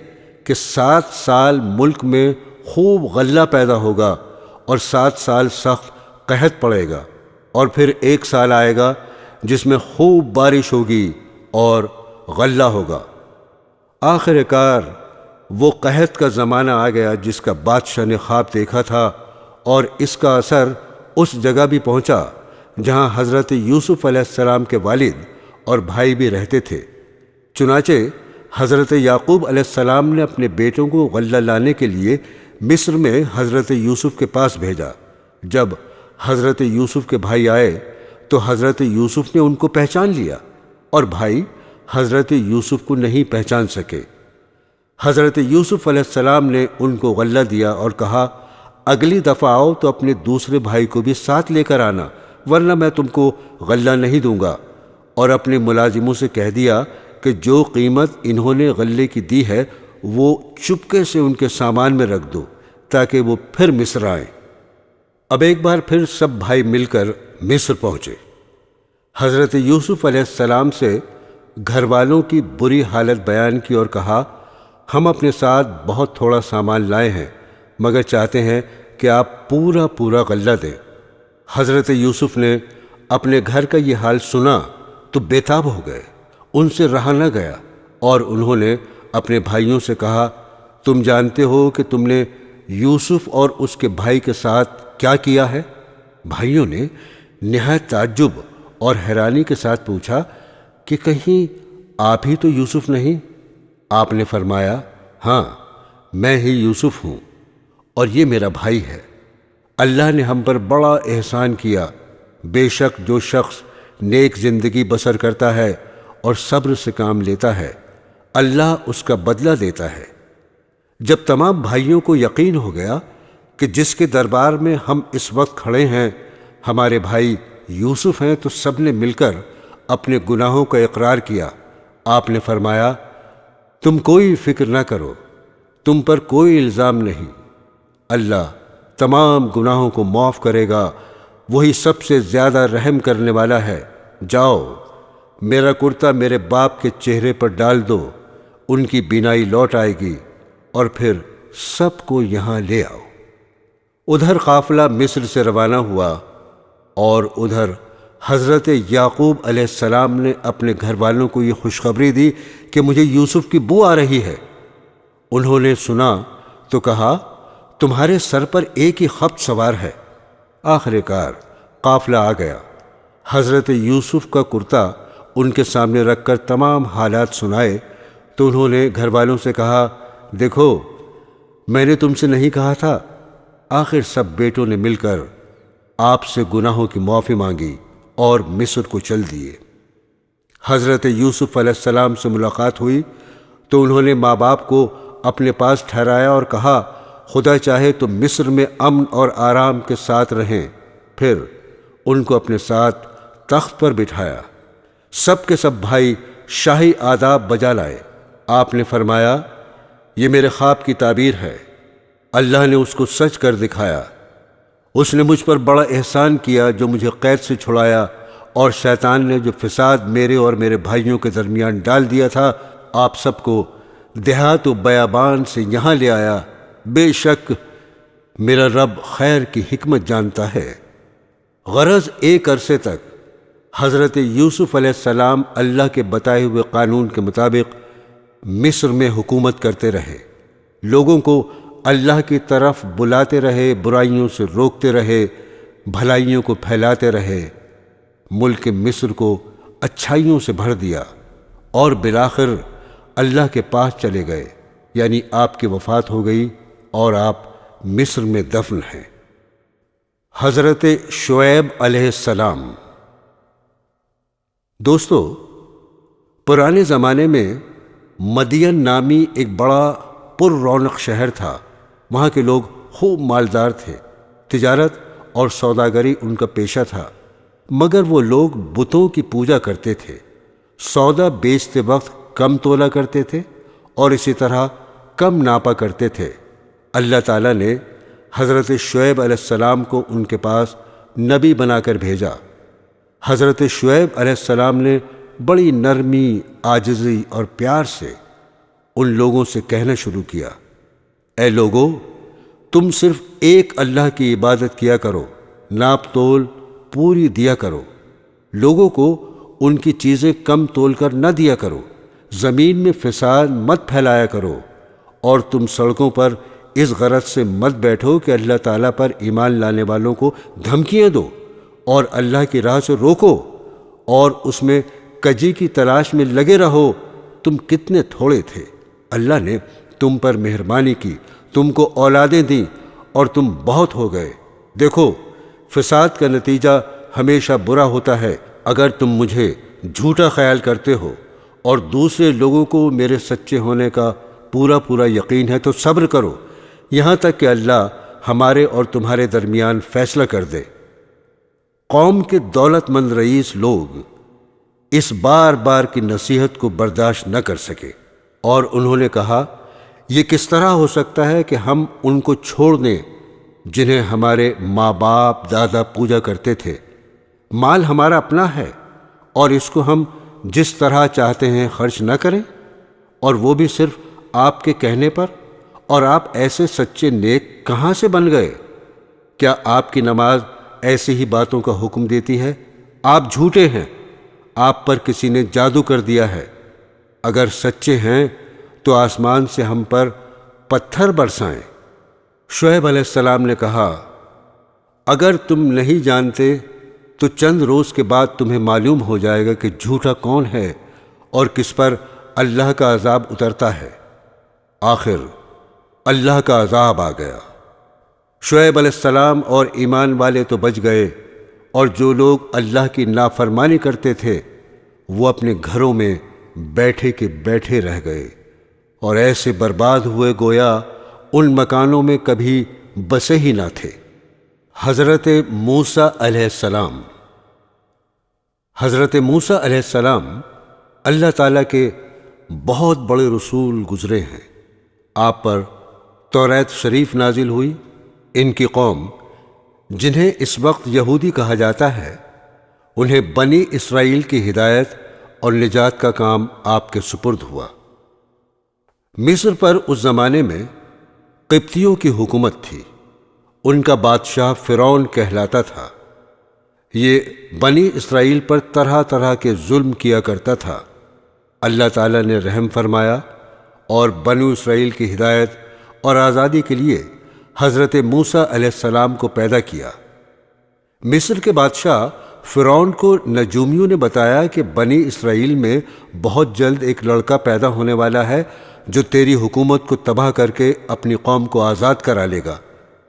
کہ 7 سال ملک میں خوب غلہ پیدا ہوگا اور 7 سال سخت قحط پڑے گا اور پھر 1 سال آئے گا جس میں خوب بارش ہوگی اور غلہ ہوگا۔ آخر کار وہ قحط کا زمانہ آ گیا جس کا بادشاہ نے خواب دیکھا تھا اور اس کا اثر اس جگہ بھی پہنچا جہاں حضرت یوسف علیہ السلام کے والد اور بھائی بھی رہتے تھے۔ چنانچہ حضرت یعقوب علیہ السلام نے اپنے بیٹوں کو غلہ لانے کے لیے مصر میں حضرت یوسف کے پاس بھیجا۔ جب حضرت یوسف کے بھائی آئے تو حضرت یوسف نے ان کو پہچان لیا اور بھائی حضرت یوسف کو نہیں پہچان سکے۔ حضرت یوسف علیہ السلام نے ان کو غلہ دیا اور کہا، اگلی دفعہ آؤ تو اپنے دوسرے بھائی کو بھی ساتھ لے کر آنا، ورنہ میں تم کو غلہ نہیں دوں گا، اور اپنے ملازموں سے کہہ دیا کہ جو قیمت انہوں نے غلے کی دی ہے وہ چپکے سے ان کے سامان میں رکھ دو تاکہ وہ پھر مصر آئیں۔ اب ایک بار پھر سب بھائی مل کر مصر پہنچے۔ حضرت یوسف علیہ السلام سے گھر والوں کی بری حالت بیان کی اور کہا، ہم اپنے ساتھ بہت تھوڑا سامان لائے ہیں مگر چاہتے ہیں کہ آپ پورا غلہ دیں۔ حضرت یوسف نے اپنے گھر کا یہ حال سنا تو بے تاب ہو گئے، ان سے رہا نہ گیا اور انہوں نے اپنے بھائیوں سے کہا، تم جانتے ہو کہ تم نے یوسف اور اس کے بھائی کے ساتھ کیا کیا ہے؟ بھائیوں نے نہایت تعجب اور حیرانی کے ساتھ پوچھا کہ کہیں آپ ہی تو یوسف نہیں؟ آپ نے فرمایا، ہاں میں ہی یوسف ہوں اور یہ میرا بھائی ہے۔ اللہ نے ہم پر بڑا احسان کیا۔ بے شک جو شخص نیک زندگی بسر کرتا ہے اور صبر سے کام لیتا ہے، اللہ اس کا بدلہ دیتا ہے۔ جب تمام بھائیوں کو یقین ہو گیا کہ جس کے دربار میں ہم اس وقت کھڑے ہیں ہمارے بھائی یوسف ہیں، تو سب نے مل کر اپنے گناہوں کا اقرار کیا۔ آپ نے فرمایا، تم کوئی فکر نہ کرو، تم پر کوئی الزام نہیں، اللہ تمام گناہوں کو معاف کرے گا، وہی سب سے زیادہ رحم کرنے والا ہے۔ جاؤ، میرا کرتا میرے باپ کے چہرے پر ڈال دو، ان کی بینائی لوٹ آئے گی، اور پھر سب کو یہاں لے آؤ۔ ادھر قافلہ مصر سے روانہ ہوا اور ادھر حضرت یعقوب علیہ السلام نے اپنے گھر والوں کو یہ خوشخبری دی کہ مجھے یوسف کی بو آ رہی ہے۔ انہوں نے سنا تو کہا تمہارے سر پر ایک ہی خبط سوار ہے۔ آخر کار قافلہ آ گیا۔ حضرت یوسف کا کرتا ان کے سامنے رکھ کر تمام حالات سنائے تو انہوں نے گھر والوں سے کہا دیکھو میں نے تم سے نہیں کہا تھا۔ آخر سب بیٹوں نے مل کر آپ سے گناہوں کی معافی مانگی اور مصر کو چل دیے۔ حضرت یوسف علیہ السلام سے ملاقات ہوئی تو انہوں نے ماں باپ کو اپنے پاس ٹھہرایا اور کہا خدا چاہے تو مصر میں امن اور آرام کے ساتھ رہیں۔ پھر ان کو اپنے ساتھ تخت پر بٹھایا۔ سب کے سب بھائی شاہی آداب بجا لائے۔ آپ نے فرمایا یہ میرے خواب کی تعبیر ہے، اللہ نے اس کو سچ کر دکھایا۔ اس نے مجھ پر بڑا احسان کیا جو مجھے قید سے چھڑایا، اور شیطان نے جو فساد میرے اور میرے بھائیوں کے درمیان ڈال دیا تھا آپ سب کو دیہات و بیابان سے یہاں لے آیا۔ بے شک میرا رب خیر کی حکمت جانتا ہے۔ غرض ایک عرصے تک حضرت یوسف علیہ السلام اللہ کے بتائے ہوئے قانون کے مطابق مصر میں حکومت کرتے رہے، لوگوں کو اللہ کی طرف بلاتے رہے، برائیوں سے روکتے رہے، بھلائیوں کو پھیلاتے رہے، ملک مصر کو اچھائیوں سے بھر دیا، اور بالآخر اللہ کے پاس چلے گئے، یعنی آپ کی وفات ہو گئی اور آپ مصر میں دفن ہیں۔ حضرت شعیب علیہ السلام۔ دوستو، پرانے زمانے میں مدین نامی ایک بڑا پر رونق شہر تھا۔ وہاں کے لوگ خوب مالدار تھے، تجارت اور سوداگری ان کا پیشہ تھا، مگر وہ لوگ بتوں کی پوجا کرتے تھے، سودا بیچتے وقت کم تولا کرتے تھے اور اسی طرح کم ناپا کرتے تھے۔ اللہ تعالیٰ نے حضرت شعیب علیہ السلام کو ان کے پاس نبی بنا کر بھیجا۔ حضرت شعیب علیہ السلام نے بڑی نرمی، عاجزی اور پیار سے ان لوگوں سے کہنا شروع کیا، اے لوگو، تم صرف ایک اللہ کی عبادت کیا کرو، ناپ تول پوری دیا کرو، لوگوں کو ان کی چیزیں کم تول کر نہ دیا کرو، زمین میں فساد مت پھیلایا کرو، اور تم سڑکوں پر اس غرض سے مت بیٹھو کہ اللہ تعالیٰ پر ایمان لانے والوں کو دھمکیاں دو اور اللہ کی راہ سے روکو، اور اس میں کجی کی تلاش میں لگے رہو۔ تم کتنے تھوڑے تھے، اللہ نے تم پر مہربانی کی، تم کو اولادیں دیں اور تم بہت ہو گئے۔ دیکھو، فساد کا نتیجہ ہمیشہ برا ہوتا ہے۔ اگر تم مجھے جھوٹا خیال کرتے ہو اور دوسرے لوگوں کو میرے سچے ہونے کا پورا یقین ہے تو صبر کرو، یہاں تک کہ اللہ ہمارے اور تمہارے درمیان فیصلہ کر دے۔ قوم کے دولت مند رئیس لوگ اس بار بار کی نصیحت کو برداشت نہ کر سکے، اور انہوں نے کہا یہ کس طرح ہو سکتا ہے کہ ہم ان کو چھوڑ دیں جنہیں ہمارے ماں باپ دادا پوجا کرتے تھے؟ مال ہمارا اپنا ہے اور اس کو ہم جس طرح چاہتے ہیں خرچ نہ کریں، اور وہ بھی صرف آپ کے کہنے پر؟ اور آپ ایسے سچے نیک کہاں سے بن گئے؟ کیا آپ کی نماز ایسی ہی باتوں کا حکم دیتی ہے؟ آپ جھوٹے ہیں، آپ پر کسی نے جادو کر دیا ہے۔ اگر سچے ہیں تو آسمان سے ہم پر پتھر برسائیں۔ شعیب علیہ السلام نے کہا اگر تم نہیں جانتے تو چند روز کے بعد تمہیں معلوم ہو جائے گا کہ جھوٹا کون ہے اور کس پر اللہ کا عذاب اترتا ہے۔ آخر اللہ کا عذاب آ گیا۔ شعیب علیہ السلام اور ایمان والے تو بچ گئے، اور جو لوگ اللہ کی نافرمانی کرتے تھے وہ اپنے گھروں میں بیٹھے کے بیٹھے رہ گئے، اور ایسے برباد ہوئے گویا ان مکانوں میں کبھی بسے ہی نہ تھے۔ حضرت موسیٰ علیہ السلام۔ حضرت موسیٰ علیہ السلام اللہ تعالیٰ کے بہت بڑے رسول گزرے ہیں۔ آپ پر توریت شریف نازل ہوئی۔ ان کی قوم جنہیں اس وقت یہودی کہا جاتا ہے، انہیں بنی اسرائیل کی ہدایت اور نجات کا کام آپ کے سپرد ہوا۔ مصر پر اس زمانے میں قبطیوں کی حکومت تھی۔ ان کا بادشاہ فرعون کہلاتا تھا۔ یہ بنی اسرائیل پر طرح طرح کے ظلم کیا کرتا تھا۔ اللہ تعالیٰ نے رحم فرمایا اور بنو اسرائیل کی ہدایت اور آزادی کے لیے حضرت موسیٰ علیہ السلام کو پیدا کیا۔ مصر کے بادشاہ فرعون کو نجومیوں نے بتایا کہ بنی اسرائیل میں بہت جلد ایک لڑکا پیدا ہونے والا ہے جو تیری حکومت کو تباہ کر کے اپنی قوم کو آزاد کرا لے گا۔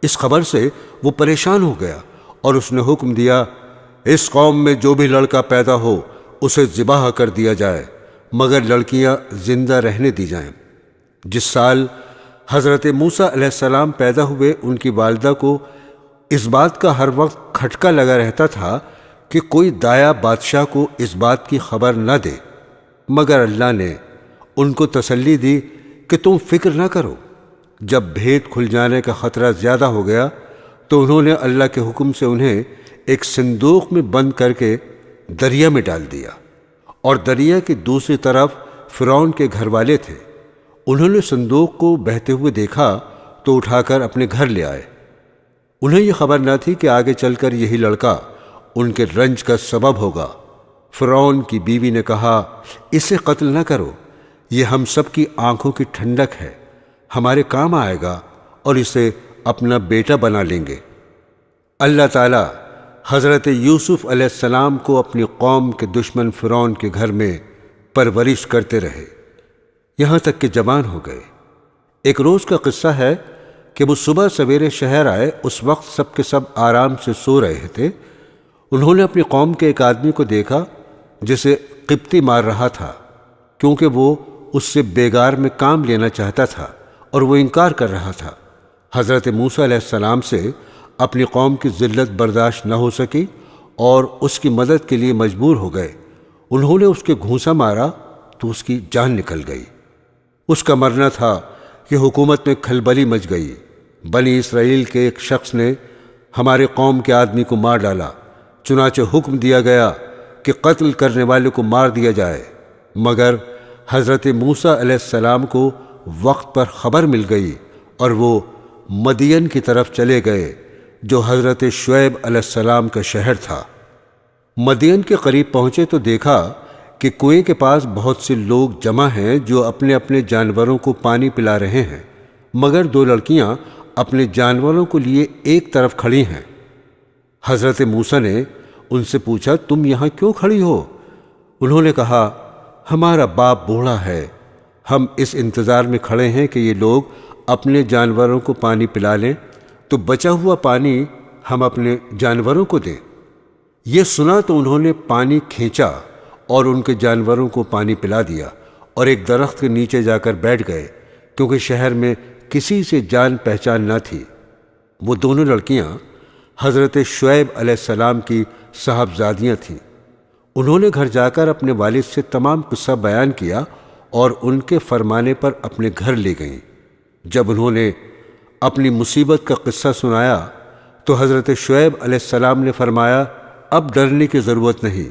اس خبر سے وہ پریشان ہو گیا اور اس نے حکم دیا، اس قوم میں جو بھی لڑکا پیدا ہو اسے ذبح کر دیا جائے، مگر لڑکیاں زندہ رہنے دی جائیں۔ جس سال حضرت موسیٰ علیہ السلام پیدا ہوئے، ان کی والدہ کو اس بات کا ہر وقت کھٹکا لگا رہتا تھا کہ کوئی دایا بادشاہ کو اس بات کی خبر نہ دے، مگر اللہ نے ان کو تسلی دی کہ تم فکر نہ کرو۔ جب بھید کھل جانے کا خطرہ زیادہ ہو گیا تو انہوں نے اللہ کے حکم سے انہیں ایک صندوق میں بند کر کے دریا میں ڈال دیا، اور دریا کی دوسری طرف فرعون کے گھر والے تھے۔ انہوں نے صندوق کو بہتے ہوئے دیکھا تو اٹھا کر اپنے گھر لے آئے۔ انہیں یہ خبر نہ تھی کہ آگے چل کر یہی لڑکا ان کے رنج کا سبب ہوگا۔ فرعون کی بیوی نے کہا، اسے قتل نہ کرو، یہ ہم سب کی آنکھوں کی ٹھنڈک ہے، ہمارے کام آئے گا اور اسے اپنا بیٹا بنا لیں گے۔ اللہ تعالیٰ حضرت یوسف علیہ السلام کو اپنی قوم کے دشمن فرعون کے گھر میں پرورش کرتے رہے، یہاں تک کہ جوان ہو گئے۔ ایک روز کا قصہ ہے کہ وہ صبح سویرے شہر آئے، اس وقت سب کے سب آرام سے سو رہے تھے۔ انہوں نے اپنی قوم کے ایک آدمی کو دیکھا جسے قبطی مار رہا تھا، کیونکہ وہ اس سے بیگار میں کام لینا چاہتا تھا اور وہ انکار کر رہا تھا۔ حضرت موسیٰ علیہ السلام سے اپنی قوم کی ذلت برداشت نہ ہو سکی اور اس کی مدد کے لیے مجبور ہو گئے۔ انہوں نے اس کے گھونسا مارا تو اس کی جان نکل گئی۔ اس کا مرنا تھا کہ حکومت میں کھلبلی مچ گئی۔ بنی اسرائیل کے ایک شخص نے ہمارے قوم کے آدمی کو مار ڈالا، چنانچہ حکم دیا گیا کہ قتل کرنے والے کو مار دیا جائے، مگر حضرت موسیٰ علیہ السلام کو وقت پر خبر مل گئی اور وہ مدین کی طرف چلے گئے جو حضرت شعیب علیہ السلام کا شہر تھا۔ مدین کے قریب پہنچے تو دیکھا کہ کنویں کے پاس بہت سے لوگ جمع ہیں جو اپنے اپنے جانوروں کو پانی پلا رہے ہیں، مگر دو لڑکیاں اپنے جانوروں کو لیے ایک طرف کھڑی ہیں۔ حضرت موسیٰ نے ان سے پوچھا، تم یہاں کیوں کھڑی ہو؟ انہوں نے کہا، ہمارا باپ بوڑھا ہے، ہم اس انتظار میں کھڑے ہیں کہ یہ لوگ اپنے جانوروں کو پانی پلا لیں تو بچا ہوا پانی ہم اپنے جانوروں کو دیں۔ یہ سنا تو انہوں نے پانی کھینچا اور ان کے جانوروں کو پانی پلا دیا اور ایک درخت کے نیچے جا کر بیٹھ گئے، کیونکہ شہر میں کسی سے جان پہچان نہ تھی۔ وہ دونوں لڑکیاں حضرت شعیب علیہ السلام کی صاحبزادیاں تھیں۔ انہوں نے گھر جا کر اپنے والد سے تمام قصہ بیان کیا اور ان کے فرمانے پر اپنے گھر لے گئیں۔ جب انہوں نے اپنی مصیبت کا قصہ سنایا تو حضرت شعیب علیہ السلام نے فرمایا، اب ڈرنے کی ضرورت نہیں،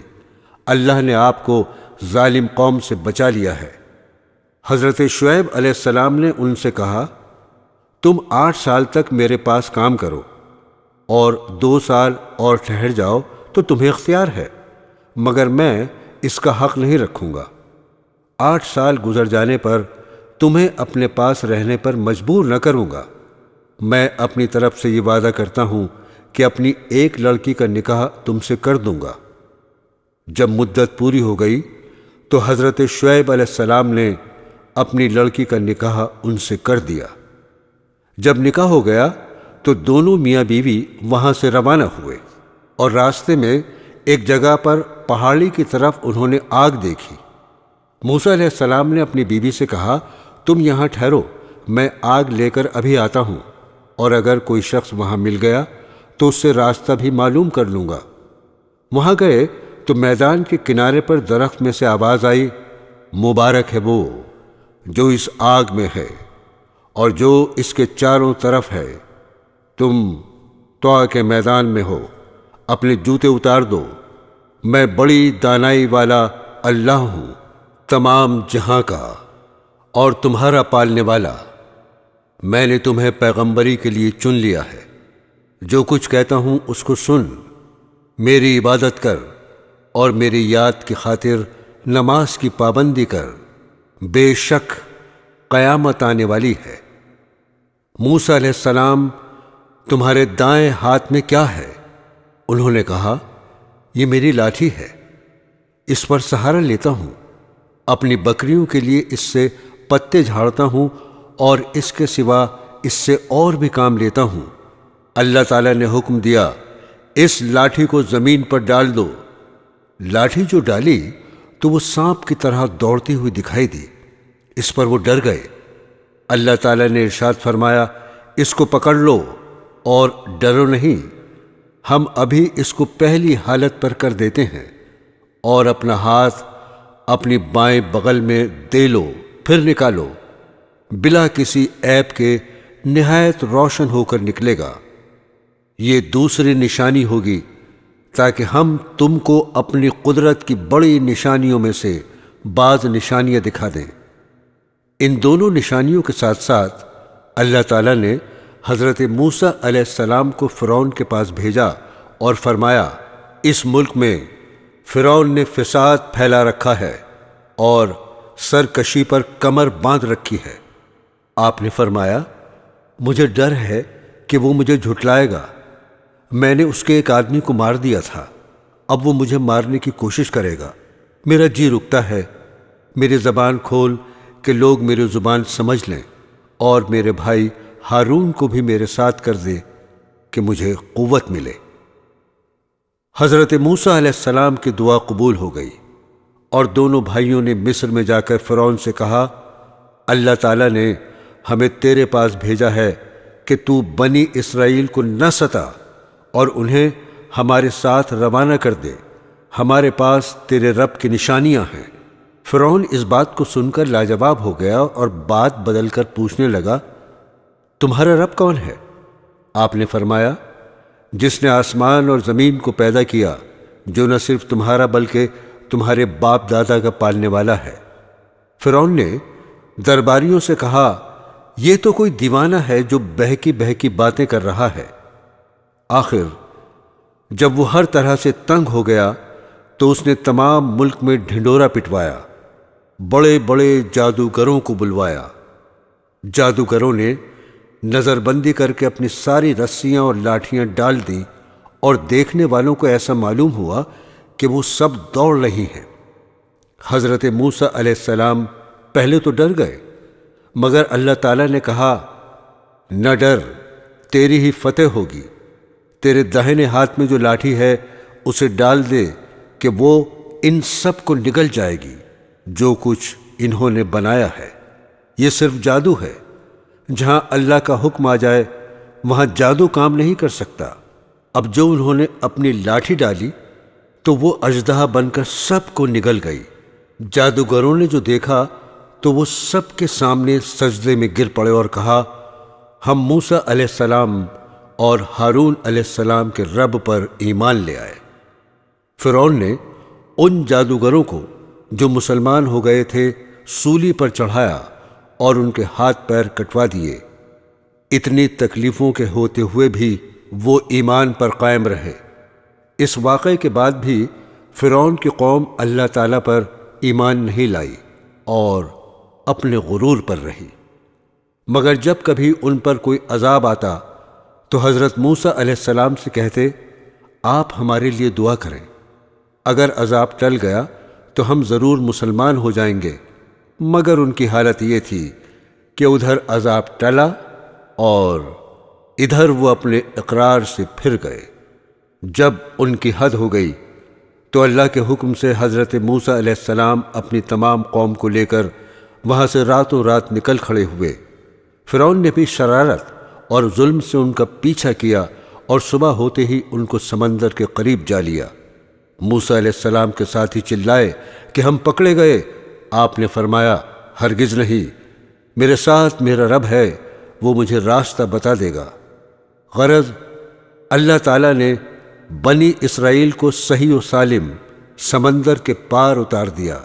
اللہ نے آپ کو ظالم قوم سے بچا لیا ہے۔ حضرت شعیب علیہ السلام نے ان سے کہا، تم 8 سال تک میرے پاس کام کرو اور 2 سال اور ٹھہر جاؤ تو تمہیں اختیار ہے، مگر میں اس کا حق نہیں رکھوں گا۔ 8 سال گزر جانے پر تمہیں اپنے پاس رہنے پر مجبور نہ کروں گا۔ میں اپنی طرف سے یہ وعدہ کرتا ہوں کہ اپنی ایک لڑکی کا نکاح تم سے کر دوں گا۔ جب مدت پوری ہو گئی تو حضرت شعیب علیہ السلام نے اپنی لڑکی کا نکاح ان سے کر دیا۔ جب نکاح ہو گیا تو دونوں میاں بیوی وہاں سے روانہ ہوئے اور راستے میں ایک جگہ پر پہاڑی کی طرف انہوں نے آگ دیکھی۔ موسیٰ علیہ السلام نے اپنی بیوی سے کہا، تم یہاں ٹھہرو، میں آگ لے کر ابھی آتا ہوں، اور اگر کوئی شخص وہاں مل گیا تو اس سے راستہ بھی معلوم کر لوں گا۔ وہاں گئے تو میدان کے کنارے پر درخت میں سے آواز آئی، مبارک ہے وہ جو اس آگ میں ہے اور جو اس کے چاروں طرف ہے۔ تم طوع کے میدان میں ہو، اپنے جوتے اتار دو، میں بڑی دانائی والا اللہ ہوں، تمام جہاں کا اور تمہارا پالنے والا۔ میں نے تمہیں پیغمبری کے لیے چن لیا ہے، جو کچھ کہتا ہوں اس کو سن، میری عبادت کر اور میری یاد کی خاطر نماز کی پابندی کر، بے شک قیامت آنے والی ہے۔ موسیٰ علیہ السلام، تمہارے دائیں ہاتھ میں کیا ہے؟ انہوں نے کہا، یہ میری لاٹھی ہے، اس پر سہارا لیتا ہوں، اپنی بکریوں کے لیے اس سے پتے جھاڑتا ہوں اور اس کے سوا اس سے اور بھی کام لیتا ہوں۔ اللہ تعالیٰ نے حکم دیا، اس لاٹھی کو زمین پر ڈال دو۔ لاٹھی جو ڈالی تو وہ سانپ کی طرح دوڑتی ہوئی دکھائی دی۔ اس پر وہ ڈر گئے۔ اللہ تعالیٰ نے ارشاد فرمایا، اس کو پکڑ لو اور ڈرو نہیں، ہم ابھی اس کو پہلی حالت پر کر دیتے ہیں، اور اپنا ہاتھ اپنی بائیں بغل میں دے لو، پھر نکالو، بلا کسی عیب کے نہایت روشن ہو کر نکلے گا۔ یہ دوسری نشانی ہوگی تاکہ ہم تم کو اپنی قدرت کی بڑی نشانیوں میں سے بعض نشانیاں دکھا دیں۔ ان دونوں نشانیوں کے ساتھ ساتھ اللہ تعالیٰ نے حضرت موسیٰ علیہ السلام کو فرعون کے پاس بھیجا اور فرمایا، اس ملک میں فرعون نے فساد پھیلا رکھا ہے اور سرکشی پر کمر باندھ رکھی ہے۔ آپ نے فرمایا، مجھے ڈر ہے کہ وہ مجھے جھٹلائے گا۔ میں نے اس کے ایک آدمی کو مار دیا تھا، اب وہ مجھے مارنے کی کوشش کرے گا۔ میرا جی رکتا ہے، میری زبان کھول کہ لوگ میری زبان سمجھ لیں، اور میرے بھائی ہارون کو بھی میرے ساتھ کر دے کہ مجھے قوت ملے۔ حضرت موسیٰ علیہ السلام کی دعا قبول ہو گئی، اور دونوں بھائیوں نے مصر میں جا کر فرعون سے کہا، اللہ تعالیٰ نے ہمیں تیرے پاس بھیجا ہے کہ تو بنی اسرائیل کو نہ ستا اور انہیں ہمارے ساتھ روانہ کر دے، ہمارے پاس تیرے رب کی نشانیاں ہیں۔ فرعون اس بات کو سن کر لاجواب ہو گیا اور بات بدل کر پوچھنے لگا، تمہارا رب کون ہے؟ آپ نے فرمایا، جس نے آسمان اور زمین کو پیدا کیا، جو نہ صرف تمہارا بلکہ تمہارے باپ دادا کا پالنے والا ہے۔ فرعون نے درباریوں سے کہا، یہ تو کوئی دیوانہ ہے جو بہکی بہکی باتیں کر رہا ہے۔ آخر جب وہ ہر طرح سے تنگ ہو گیا تو اس نے تمام ملک میں ڈھنڈورا پٹوایا، بڑے بڑے جادوگروں کو بلوایا۔ جادوگروں نے نظر بندی کر کے اپنی ساری رسیاں اور لاٹھیاں ڈال دیں، اور دیکھنے والوں کو ایسا معلوم ہوا کہ وہ سب دوڑ رہی ہیں۔ حضرت موسیٰ علیہ السلام پہلے تو ڈر گئے، مگر اللہ تعالیٰ نے کہا، نہ ڈر، تیری ہی فتح ہوگی۔ تیرے داہنے ہاتھ میں جو لاٹھی ہے اسے ڈال دے کہ وہ ان سب کو نگل جائے گی جو کچھ انہوں نے بنایا ہے۔ یہ صرف جادو ہے، جہاں اللہ کا حکم آ جائے وہاں جادو کام نہیں کر سکتا۔ اب جو انہوں نے اپنی لاٹھی ڈالی تو وہ اژدہا بن کر سب کو نگل گئی۔ جادوگروں نے جو دیکھا تو وہ سب کے سامنے سجدے میں گر پڑے اور کہا، ہم موسیٰ علیہ السلام اور ہارون علیہ السلام کے رب پر ایمان لے آئے۔ فرعون نے ان جادوگروں کو جو مسلمان ہو گئے تھے سولی پر چڑھایا اور ان کے ہاتھ پیر کٹوا دیے۔ اتنی تکلیفوں کے ہوتے ہوئے بھی وہ ایمان پر قائم رہے۔ اس واقعے کے بعد بھی فرعون کی قوم اللہ تعالیٰ پر ایمان نہیں لائی اور اپنے غرور پر رہی، مگر جب کبھی ان پر کوئی عذاب آتا تو حضرت موسیٰ علیہ السلام سے کہتے، آپ ہمارے لیے دعا کریں، اگر عذاب ٹل گیا تو ہم ضرور مسلمان ہو جائیں گے۔ مگر ان کی حالت یہ تھی کہ ادھر عذاب ٹلا اور ادھر وہ اپنے اقرار سے پھر گئے۔ جب ان کی حد ہو گئی تو اللہ کے حکم سے حضرت موسیٰ علیہ السلام اپنی تمام قوم کو لے کر وہاں سے راتوں رات نکل کھڑے ہوئے۔ فرعون نے بھی شرارت اور ظلم سے ان کا پیچھا کیا اور صبح ہوتے ہی ان کو سمندر کے قریب جا لیا۔ موسیٰ علیہ السلام کے ساتھی چلائے کہ ہم پکڑے گئے۔ آپ نے فرمایا، ہرگز نہیں، میرے ساتھ میرا رب ہے، وہ مجھے راستہ بتا دے گا۔ غرض اللہ تعالیٰ نے بنی اسرائیل کو صحیح و سالم سمندر کے پار اتار دیا،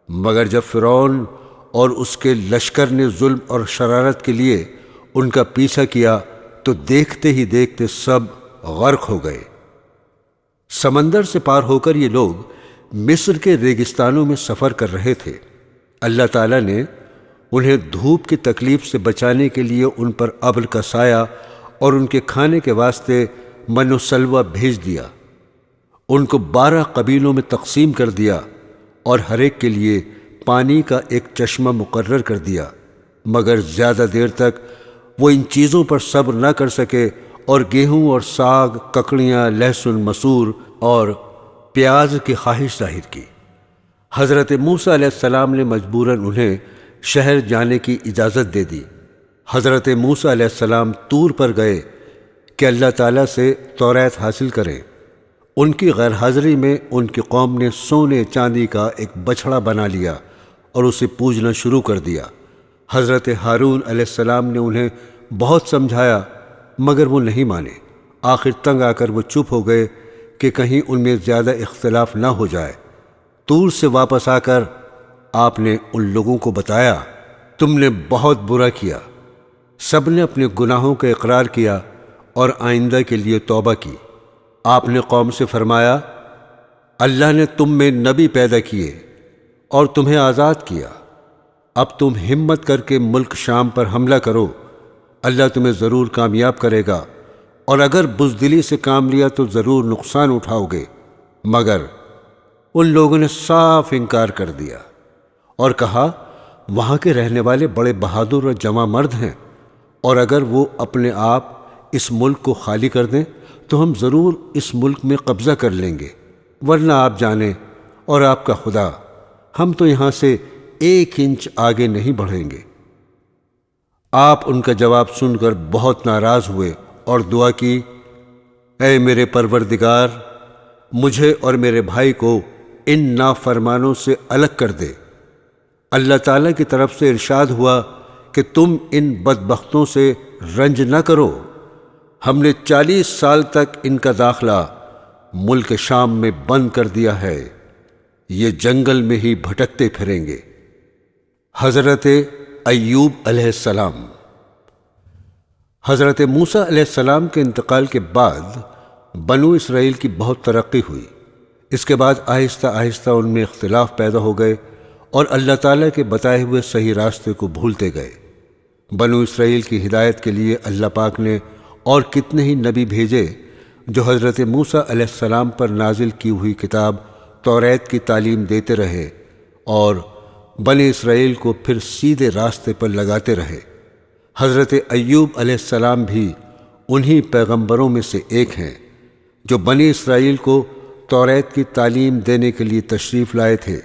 مگر جب فرعون اور اس کے لشکر نے ظلم اور شرارت کے لیے ان کا پیچھا کیا تو دیکھتے ہی دیکھتے سب غرق ہو گئے۔ سمندر سے پار ہو کر یہ لوگ مصر کے ریگستانوں میں سفر کر رہے تھے۔ اللہ تعالیٰ نے انہیں دھوپ کی تکلیف سے بچانے کے لیے ان پر ابر کا سایہ اور ان کے کھانے کے واسطے من و سلوہ بھیج دیا۔ ان کو 12 قبیلوں میں تقسیم کر دیا اور ہر ایک کے لیے پانی کا ایک چشمہ مقرر کر دیا، مگر زیادہ دیر تک وہ ان چیزوں پر صبر نہ کر سکے اور گیہوں اور ساگ، ککڑیاں، لہسن، مسور اور پیاز کی خواہش ظاہر کی۔ حضرت موسیٰ علیہ السلام نے مجبوراً انہیں شہر جانے کی اجازت دے دی۔ حضرت موسیٰ علیہ السلام طور پر گئے کہ اللہ تعالیٰ سے توریت حاصل کریں۔ ان کی غیر حاضری میں ان کی قوم نے سونے چاندی کا ایک بچھڑا بنا لیا اور اسے پوجنا شروع کر دیا۔ حضرت ہارون علیہ السلام نے انہیں بہت سمجھایا مگر وہ نہیں مانے۔ آخر تنگ آ کر وہ چپ ہو گئے کہ کہیں ان میں زیادہ اختلاف نہ ہو جائے۔ طور سے واپس آ کر آپ نے ان لوگوں کو بتایا، تم نے بہت برا کیا۔ سب نے اپنے گناہوں کا اقرار کیا اور آئندہ کے لیے توبہ کی۔ آپ نے قوم سے فرمایا، اللہ نے تم میں نبی پیدا کیے اور تمہیں آزاد کیا۔ اب تم ہمت کر کے ملک شام پر حملہ کرو، اللہ تمہیں ضرور کامیاب کرے گا، اور اگر بزدلی سے کام لیا تو ضرور نقصان اٹھاؤ گے۔ مگر ان لوگوں نے صاف انکار کر دیا اور کہا، وہاں کے رہنے والے بڑے بہادر اور جواں مرد ہیں، اور اگر وہ اپنے آپ اس ملک کو خالی کر دیں تو ہم ضرور اس ملک میں قبضہ کر لیں گے، ورنہ آپ جانیں اور آپ کا خدا، ہم تو یہاں سے 1 انچ آگے نہیں بڑھیں گے۔ آپ ان کا جواب سن کر بہت ناراض ہوئے اور دعا کی، اے میرے پروردگار، مجھے اور میرے بھائی کو ان نافرمانوں سے الگ کر دے۔ اللہ تعالیٰ کی طرف سے ارشاد ہوا کہ تم ان بدبختوں سے رنج نہ کرو، ہم نے 40 سال تک ان کا داخلہ ملک شام میں بند کر دیا ہے، یہ جنگل میں ہی بھٹکتے پھریں گے۔ حضرت ایوب علیہ السلام۔ حضرت موسیٰ علیہ السلام کے انتقال کے بعد بنو اسرائیل کی بہت ترقی ہوئی۔ اس کے بعد آہستہ آہستہ ان میں اختلاف پیدا ہو گئے اور اللہ تعالیٰ کے بتائے ہوئے صحیح راستے کو بھولتے گئے۔ بنو اسرائیل کی ہدایت کے لیے اللہ پاک نے اور کتنے ہی نبی بھیجے جو حضرت موسیٰ علیہ السلام پر نازل کی ہوئی کتاب توریت کی تعلیم دیتے رہے اور بنی اسرائیل کو پھر سیدھے راستے پر لگاتے رہے۔ حضرت ایوب علیہ السلام بھی انہی پیغمبروں میں سے ایک ہیں جو بنی اسرائیل کو توریت کی تعلیم دینے کے لیے تشریف لائے تھے۔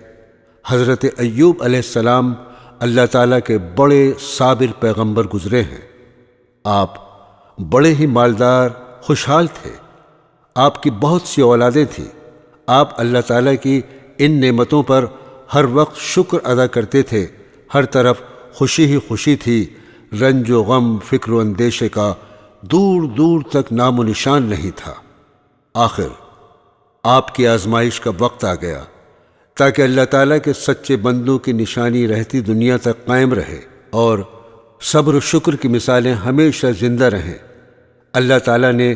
حضرت ایوب علیہ السلام اللہ تعالیٰ کے بڑے صابر پیغمبر گزرے ہیں۔ آپ بڑے ہی مالدار، خوشحال تھے۔ آپ کی بہت سی اولادیں تھیں۔ آپ اللہ تعالیٰ کی ان نعمتوں پر ہر وقت شکر ادا کرتے تھے۔ ہر طرف خوشی ہی خوشی تھی، رنج و غم، فکر و اندیشے کا دور دور تک نام و نشان نہیں تھا۔ آخر آپ کی آزمائش کا وقت آ گیا تاکہ اللہ تعالیٰ کے سچے بندوں کی نشانی رہتی دنیا تک قائم رہے اور صبر و شکر کی مثالیں ہمیشہ زندہ رہیں۔ اللہ تعالیٰ نے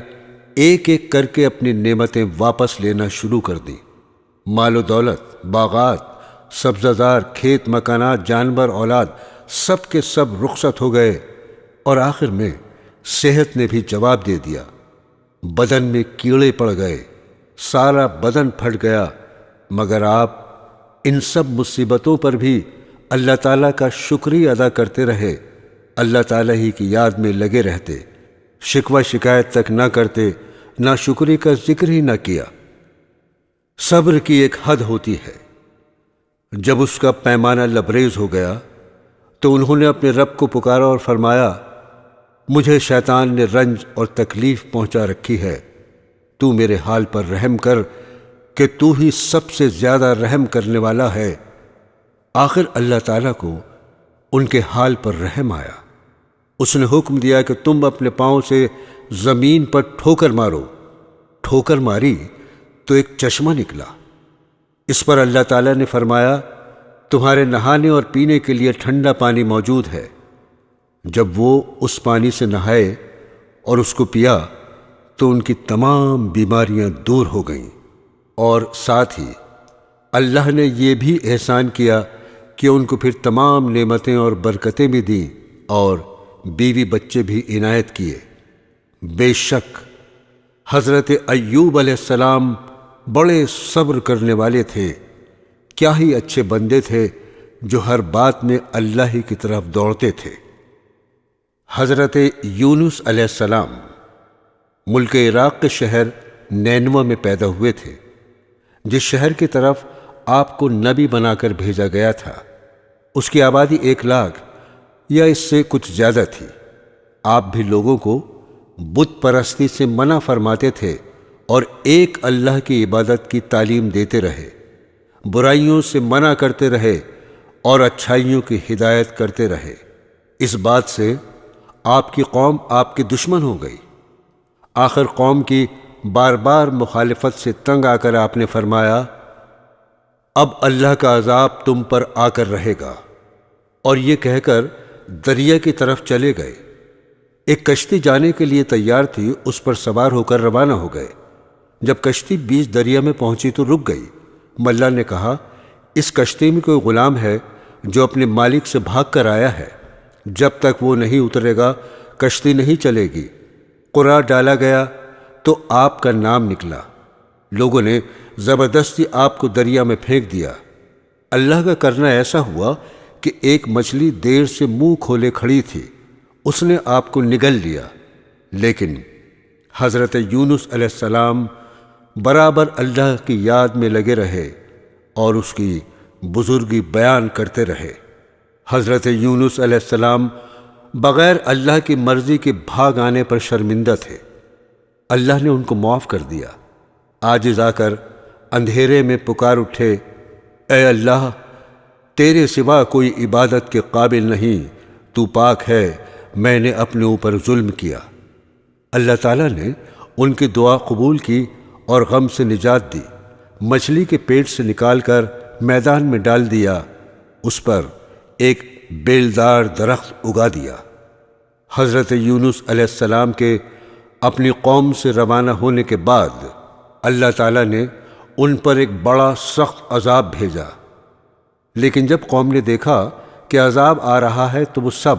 ایک ایک کر کے اپنی نعمتیں واپس لینا شروع کر دیں۔ مال و دولت، باغات، سبزہ زار، کھیت مکانات، جانور، اولاد، سب کے سب رخصت ہو گئے، اور آخر میں صحت نے بھی جواب دے دیا۔ بدن میں کیڑے پڑ گئے، سارا بدن پھٹ گیا، مگر آپ ان سب مصیبتوں پر بھی اللہ تعالیٰ کا شکریہ ادا کرتے رہے، اللہ تعالیٰ ہی کی یاد میں لگے رہتے، شکوہ شکایت تک نہ کرتے، نہ شکری کا ذکر ہی نہ کیا۔ صبر کی ایک حد ہوتی ہے، جب اس کا پیمانہ لبریز ہو گیا تو انہوں نے اپنے رب کو پکارا اور فرمایا، مجھے شیطان نے رنج اور تکلیف پہنچا رکھی ہے، تو میرے حال پر رحم کر کہ تو ہی سب سے زیادہ رحم کرنے والا ہے۔ آخر اللہ تعالیٰ کو ان کے حال پر رحم آیا۔ اس نے حکم دیا کہ تم اپنے پاؤں سے زمین پر ٹھوکر مارو۔ ٹھوکر ماری تو ایک چشمہ نکلا۔ اس پر اللہ تعالیٰ نے فرمایا، تمہارے نہانے اور پینے کے لیے ٹھنڈا پانی موجود ہے۔ جب وہ اس پانی سے نہائے اور اس کو پیا تو ان کی تمام بیماریاں دور ہو گئیں۔ اور ساتھ ہی اللہ نے یہ بھی احسان کیا کہ ان کو پھر تمام نعمتیں اور برکتیں بھی دیں اور بیوی بچے بھی عنایت کیے۔ بے شک حضرت ایوب علیہ السلام بڑے صبر کرنے والے تھے، کیا ہی اچھے بندے تھے جو ہر بات میں اللہ ہی کی طرف دوڑتے تھے۔ حضرت یونس علیہ السلام ملک عراق کے شہر نینوہ میں پیدا ہوئے تھے، جس شہر کی طرف آپ کو نبی بنا کر بھیجا گیا تھا۔ اس کی آبادی 1,00,000 یا اس سے کچھ زیادہ تھی۔ آپ بھی لوگوں کو بت پرستی سے منع فرماتے تھے اور ایک اللہ کی عبادت کی تعلیم دیتے رہے، برائیوں سے منع کرتے رہے اور اچھائیوں کی ہدایت کرتے رہے۔ اس بات سے آپ کی قوم آپ کی دشمن ہو گئی۔ آخر قوم کی بار بار مخالفت سے تنگ آ کر آپ نے فرمایا، اب اللہ کا عذاب تم پر آ کر رہے گا، اور یہ کہہ کر دریا کی طرف چلے گئے۔ ایک کشتی جانے کے لیے تیار تھی، اس پر سوار ہو کر روانہ ہو گئے۔ جب کشتی بیچ دریا میں پہنچی تو رک گئی۔ ملا نے کہا، اس کشتی میں کوئی غلام ہے جو اپنے مالک سے بھاگ کر آیا ہے، جب تک وہ نہیں اترے گا کشتی نہیں چلے گی۔ قرعہ ڈالا گیا تو آپ کا نام نکلا۔ لوگوں نے زبردستی آپ کو دریا میں پھینک دیا۔ اللہ کا کرنا ایسا ہوا کہ ایک مچھلی دیر سے منہ کھولے کھڑی تھی، اس نے آپ کو نگل لیا، لیکن حضرت یونس علیہ السلام برابر اللہ کی یاد میں لگے رہے اور اس کی بزرگی بیان کرتے رہے۔ حضرت یونس علیہ السلام بغیر اللہ کی مرضی کے بھاگ آنے پر شرمندہ تھے۔ اللہ نے ان کو معاف کر دیا۔ عاجز آ کر اندھیرے میں پکار اٹھے، اے اللہ، تیرے سوا کوئی عبادت کے قابل نہیں، تو پاک ہے، میں نے اپنے اوپر ظلم کیا۔ اللہ تعالیٰ نے ان کی دعا قبول کی اور غم سے نجات دی۔ مچھلی کے پیٹ سے نکال کر میدان میں ڈال دیا، اس پر ایک بیلدار درخت اگا دیا۔ حضرت یونس علیہ السلام کے اپنی قوم سے روانہ ہونے کے بعد اللہ تعالیٰ نے ان پر ایک بڑا سخت عذاب بھیجا، لیکن جب قوم نے دیکھا کہ عذاب آ رہا ہے تو وہ سب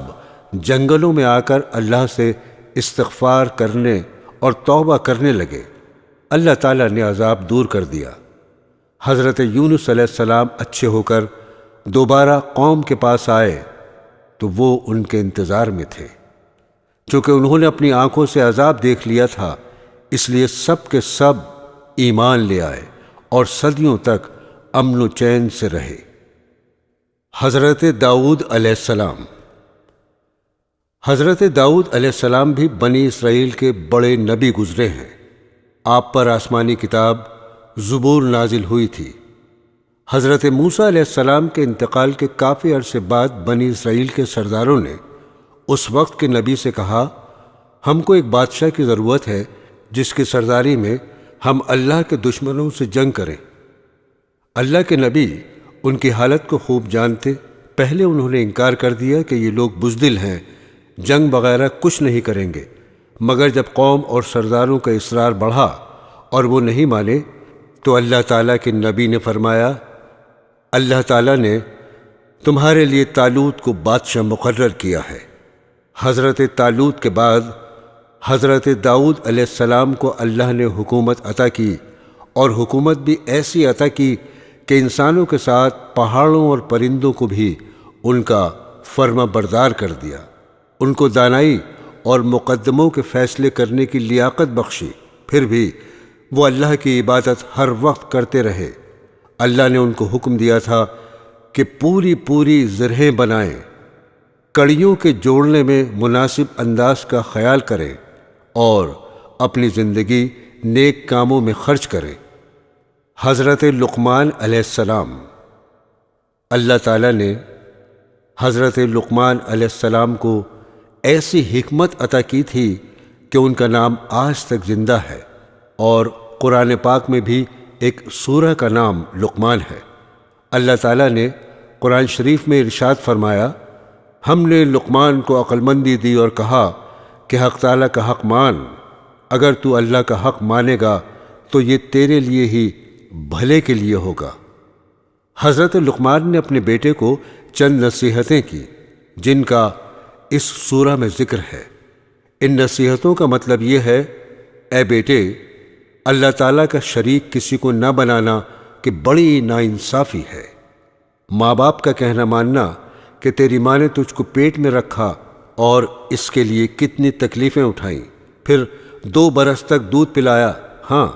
جنگلوں میں آ کر اللہ سے استغفار کرنے اور توبہ کرنے لگے۔ اللہ تعالیٰ نے عذاب دور کر دیا۔ حضرت یونس علیہ السلام اچھے ہو کر دوبارہ قوم کے پاس آئے تو وہ ان کے انتظار میں تھے۔ چونکہ انہوں نے اپنی آنکھوں سے عذاب دیکھ لیا تھا، اس لیے سب کے سب ایمان لے آئے اور صدیوں تک امن و چین سے رہے۔ حضرت داؤد علیہ السلام حضرت داؤد علیہ السلام بھی بنی اسرائیل کے بڑے نبی گزرے ہیں۔ آپ پر آسمانی کتاب زبور نازل ہوئی تھی۔ حضرت موسیٰ علیہ السلام کے انتقال کے کافی عرصے بعد بنی اسرائیل کے سرداروں نے اس وقت کے نبی سے کہا، ہم کو ایک بادشاہ کی ضرورت ہے جس کی سرداری میں ہم اللہ کے دشمنوں سے جنگ کریں۔ اللہ کے نبی ان کی حالت کو خوب جانتے، پہلے انہوں نے انکار کر دیا کہ یہ لوگ بزدل ہیں، جنگ وغیرہ کچھ نہیں کریں گے، مگر جب قوم اور سرداروں کا اصرار بڑھا اور وہ نہیں مانے تو اللہ تعالیٰ کے نبی نے فرمایا، اللہ تعالیٰ نے تمہارے لیے طالوت کو بادشاہ مقرر کیا ہے۔ حضرت طالوت کے بعد حضرت داؤد علیہ السلام کو اللہ نے حکومت عطا کی، اور حکومت بھی ایسی عطا کی کہ انسانوں کے ساتھ پہاڑوں اور پرندوں کو بھی ان کا فرما بردار کر دیا۔ ان کو دانائی اور مقدموں کے فیصلے کرنے کی لیاقت بخشی، پھر بھی وہ اللہ کی عبادت ہر وقت کرتے رہے۔ اللہ نے ان کو حکم دیا تھا کہ پوری زرہیں بنائیں، کڑیوں کے جوڑنے میں مناسب انداز کا خیال کریں اور اپنی زندگی نیک کاموں میں خرچ کریں۔ حضرت لقمان علیہ السلام اللہ تعالیٰ نے حضرت لقمان علیہ السلام کو ایسی حکمت عطا کی تھی کہ ان کا نام آج تک زندہ ہے، اور قرآن پاک میں بھی ایک سورہ کا نام لقمان ہے۔ اللہ تعالیٰ نے قرآن شریف میں ارشاد فرمایا، ہم نے لقمان کو عقل مندی دی اور کہا کہ حق تعالیٰ کا حق مان، اگر تو اللہ کا حق مانے گا تو یہ تیرے لیے ہی بھلے کے لیے ہوگا۔ حضرت لقمان نے اپنے بیٹے کو چند نصیحتیں کی جن کا اس سورہ میں ذکر ہے۔ ان نصیحتوں کا مطلب یہ ہے، اے بیٹے، اللہ تعالیٰ کا شریک کسی کو نہ بنانا کہ بڑی ناانصافی ہے۔ ماں باپ کا کہنا ماننا کہ تیری ماں نے تجھ کو پیٹ میں رکھا اور اس کے لیے کتنی تکلیفیں اٹھائیں، پھر 2 برس تک دودھ پلایا۔ ہاں،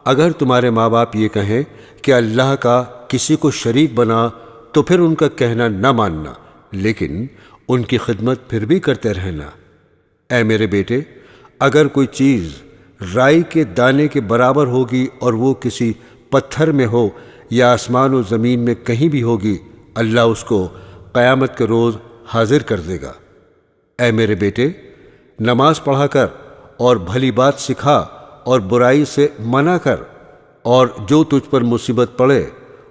اگر تمہارے ماں باپ یہ کہیں کہ اللہ کا کسی کو شریک بنا تو پھر ان کا کہنا نہ ماننا، لیکن ان کی خدمت پھر بھی کرتے رہنا۔ اے میرے بیٹے، اگر کوئی چیز رائی کے دانے کے برابر ہوگی اور وہ کسی پتھر میں ہو یا آسمان و زمین میں کہیں بھی ہوگی، اللہ اس کو قیامت کے روز حاضر کر دے گا۔ اے میرے بیٹے، نماز پڑھا کر اور بھلی بات سکھا اور برائی سے منع کر، اور جو تجھ پر مصیبت پڑے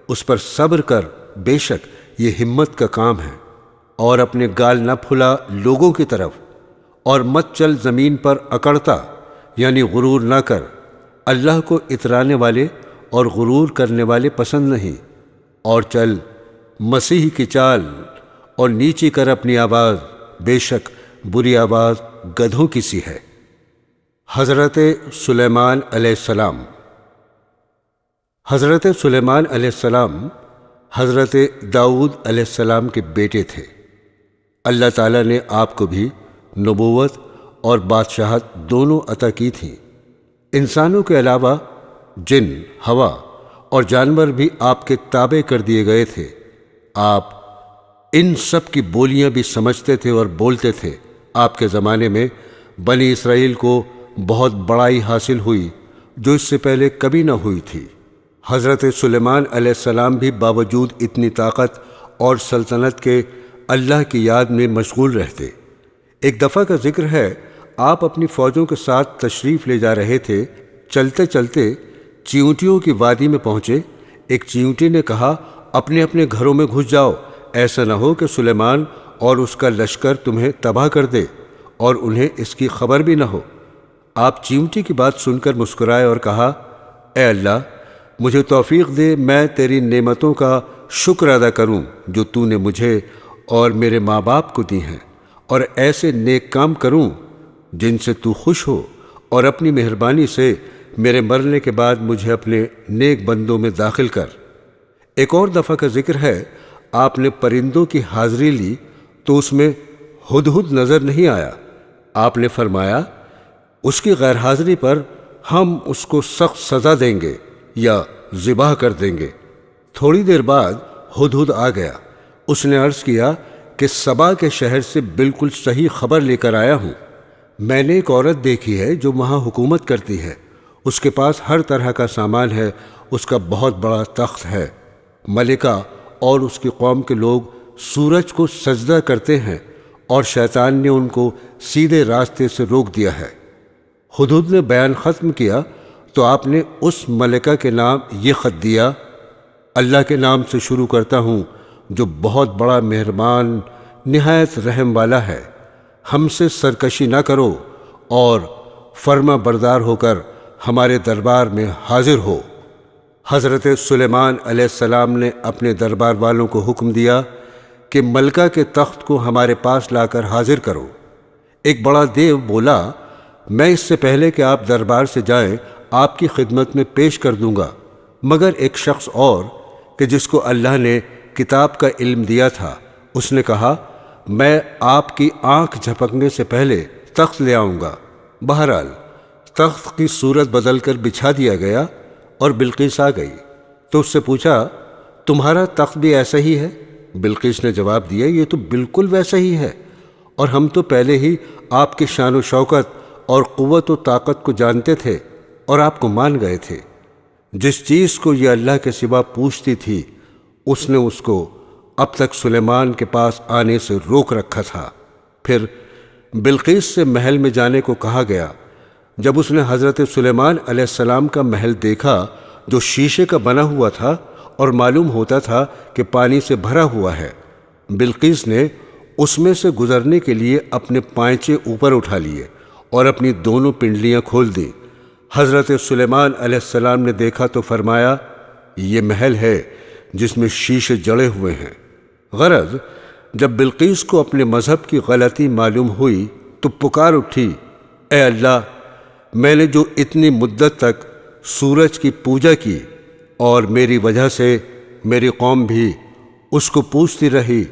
اس پر صبر کر، بے شک یہ ہمت کا کام ہے۔ اور اپنے گال نہ پھلا لوگوں کی طرف، اور مت چل زمین پر اکڑتا، یعنی غرور نہ کر۔ اللہ کو اترانے والے اور غرور کرنے والے پسند نہیں۔ اور چل مسیح کی چال اور نیچی کر اپنی آواز، بے شک بری آواز گدھوں کی سی ہے۔ حضرت سلیمان علیہ السلام۔ حضرت سلیمان علیہ السلام حضرت داؤد علیہ السلام کے بیٹے تھے۔ اللہ تعالیٰ نے آپ کو بھی نبوت اور بادشاہت دونوں عطا کی تھیں۔ انسانوں کے علاوہ جن، ہوا اور جانور بھی آپ کے تابع کر دیے گئے تھے۔ آپ ان سب کی بولیاں بھی سمجھتے تھے اور بولتے تھے۔ آپ کے زمانے میں بنی اسرائیل کو بہت بڑائی حاصل ہوئی جو اس سے پہلے کبھی نہ ہوئی تھی۔ حضرت سلیمان علیہ السلام بھی باوجود اتنی طاقت اور سلطنت کے اللہ کی یاد میں مشغول رہتے۔ ایک دفعہ کا ذکر ہے، آپ اپنی فوجوں کے ساتھ تشریف لے جا رہے تھے۔ چلتے چلتے چیونٹیوں کی وادی میں پہنچے۔ ایک چیونٹی نے کہا، اپنے اپنے گھروں میں گھس جاؤ، ایسا نہ ہو کہ سلیمان اور اس کا لشکر تمہیں تباہ کر دے اور انہیں اس کی خبر بھی نہ ہو۔ آپ چیونٹی کی بات سن کر مسکرائے اور کہا، اے اللہ، مجھے توفیق دے، میں تیری نعمتوں کا شکر ادا کروں جو تو نے مجھے اور میرے ماں باپ کو دی ہیں، اور ایسے نیک کام کروں جن سے تو خوش ہو، اور اپنی مہربانی سے میرے مرنے کے بعد مجھے اپنے نیک بندوں میں داخل کر۔ ایک اور دفعہ کا ذکر ہے، آپ نے پرندوں کی حاضری لی تو اس میں ہدہد نظر نہیں آیا۔ آپ نے فرمایا، اس کی غیر حاضری پر ہم اس کو سخت سزا دیں گے یا ذبح کر دیں گے۔ تھوڑی دیر بعد ہدہد آ گیا۔ اس نے عرض کیا کہ سبا کے شہر سے بالکل صحیح خبر لے کر آیا ہوں۔ میں نے ایک عورت دیکھی ہے جو وہاں حکومت کرتی ہے۔ اس کے پاس ہر طرح کا سامان ہے، اس کا بہت بڑا تخت ہے۔ ملکہ اور اس کی قوم کے لوگ سورج کو سجدہ کرتے ہیں، اور شیطان نے ان کو سیدھے راستے سے روک دیا ہے۔ ہدہد نے بیان ختم کیا تو آپ نے اس ملکہ کے نام یہ خط دیا، اللہ کے نام سے شروع کرتا ہوں جو بہت بڑا مہربان نہایت رحم والا ہے۔ ہم سے سرکشی نہ کرو اور فرما بردار ہو کر ہمارے دربار میں حاضر ہو۔ حضرت سلیمان علیہ السلام نے اپنے دربار والوں کو حکم دیا کہ ملکہ کے تخت کو ہمارے پاس لا کر حاضر کرو۔ ایک بڑا دیو بولا، میں اس سے پہلے کہ آپ دربار سے جائیں آپ کی خدمت میں پیش کر دوں گا، مگر ایک شخص اور کہ جس کو اللہ نے کتاب کا علم دیا تھا، اس نے کہا، میں آپ کی آنکھ جھپکنے سے پہلے تخت لے آؤں گا۔ بہرحال تخت کی صورت بدل کر بچھا دیا گیا اور بلقیس آ گئی تو اس سے پوچھا، تمہارا تخت بھی ایسا ہی ہے؟ بلقیس نے جواب دیا، یہ تو بالکل ویسا ہی ہے، اور ہم تو پہلے ہی آپ کی شان و شوکت اور قوت و طاقت کو جانتے تھے اور آپ کو مان گئے تھے۔ جس چیز کو یہ اللہ کے سوا پوچھتی تھی اس نے اس کو اب تک سلیمان کے پاس آنے سے روک رکھا تھا۔ پھر بلقیس سے محل میں جانے کو کہا گیا۔ جب اس نے حضرت سلیمان علیہ السلام کا محل دیکھا جو شیشے کا بنا ہوا تھا اور معلوم ہوتا تھا کہ پانی سے بھرا ہوا ہے، بلقیس نے اس میں سے گزرنے کے لیے اپنے پائنچے اوپر اٹھا لیے اور اپنی دونوں پنڈلیاں کھول دیں۔ حضرت سلیمان علیہ السلام نے دیکھا تو فرمایا، یہ محل ہے جس میں شیشے جڑے ہوئے ہیں۔ غرض جب بلقیس کو اپنے مذہب کی غلطی معلوم ہوئی تو پکار اٹھی، اے اللہ، میں نے جو اتنی مدت تک سورج کی پوجا کی اور میری وجہ سے میری قوم بھی اس کو پوجتی رہی،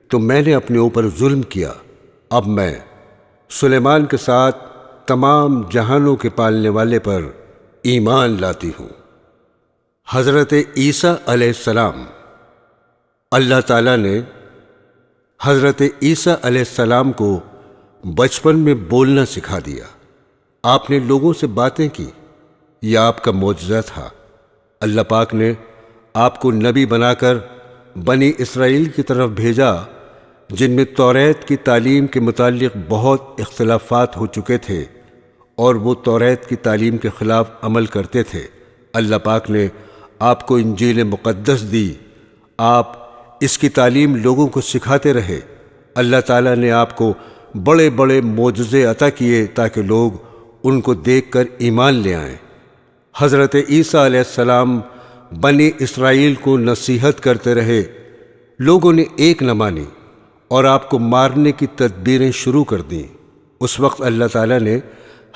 تو میں نے اپنے اوپر ظلم کیا۔ اب میں سلیمان کے ساتھ تمام جہانوں کے پالنے والے پر ایمان لاتی ہوں۔ حضرت عیسیٰ علیہ السلام۔ اللہ تعالیٰ نے حضرت عیسیٰ علیہ السلام کو بچپن میں بولنا سکھا دیا۔ آپ نے لوگوں سے باتیں کی، یہ آپ کا معجزہ تھا۔ اللہ پاک نے آپ کو نبی بنا کر بنی اسرائیل کی طرف بھیجا، جن میں توریت کی تعلیم کے متعلق بہت اختلافات ہو چکے تھے اور وہ توریت کی تعلیم کے خلاف عمل کرتے تھے۔ اللہ پاک نے آپ کو انجیل مقدس دی، آپ اس کی تعلیم لوگوں کو سکھاتے رہے۔ اللہ تعالیٰ نے آپ کو بڑے بڑے معجزے عطا کیے تاکہ لوگ ان کو دیکھ کر ایمان لے آئیں۔ حضرت عیسیٰ علیہ السلام بنی اسرائیل کو نصیحت کرتے رہے، لوگوں نے ایک نہ مانی اور آپ کو مارنے کی تدبیریں شروع کر دیں۔ اس وقت اللہ تعالیٰ نے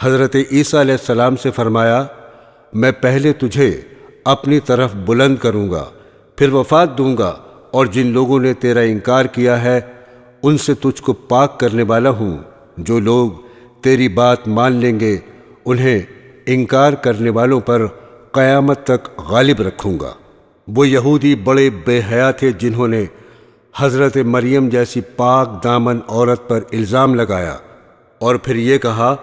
حضرت عیسیٰ علیہ السلام سے فرمایا، میں پہلے تجھے اپنی طرف بلند کروں گا، پھر وفات دوں گا، اور جن لوگوں نے تیرا انکار کیا ہے ان سے تجھ کو پاک کرنے والا ہوں۔ جو لوگ تیری بات مان لیں گے انہیں انکار کرنے والوں پر قیامت تک غالب رکھوں گا۔ وہ یہودی بڑے بے حیا تھے جنہوں نے حضرت مریم جیسی پاک دامن عورت پر الزام لگایا اور پھر یہ کہا،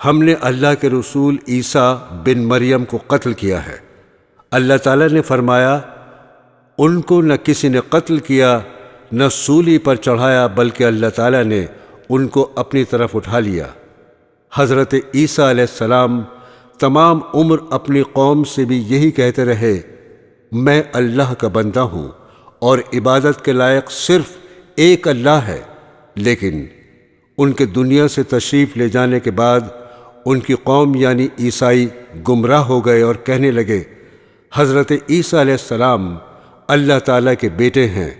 ہم نے اللہ کے رسول عیسیٰ بن مریم کو قتل کیا ہے۔ اللہ تعالیٰ نے فرمایا، ان کو نہ کسی نے قتل کیا نہ سولی پر چڑھایا، بلکہ اللہ تعالیٰ نے ان کو اپنی طرف اٹھا لیا۔ حضرت عیسیٰ علیہ السلام تمام عمر اپنی قوم سے بھی یہی کہتے رہے، میں اللہ کا بندہ ہوں اور عبادت کے لائق صرف ایک اللہ ہے۔ لیکن ان کے دنیا سے تشریف لے جانے کے بعد ان کی قوم یعنی عیسائی گمراہ ہو گئے اور کہنے لگے، حضرت عیسیٰ علیہ السلام اللہ تعالیٰ کے بیٹے ہیں،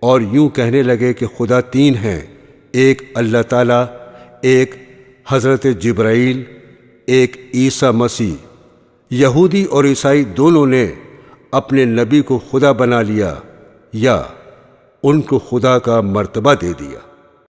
اور یوں کہنے لگے کہ خدا تین ہیں، ایک اللہ تعالیٰ، ایک حضرت جبرائیل، ایک عیسیٰ مسیح۔ یہودی اور عیسائی دونوں نے اپنے نبی کو خدا بنا لیا یا ان کو خدا کا مرتبہ دے دیا۔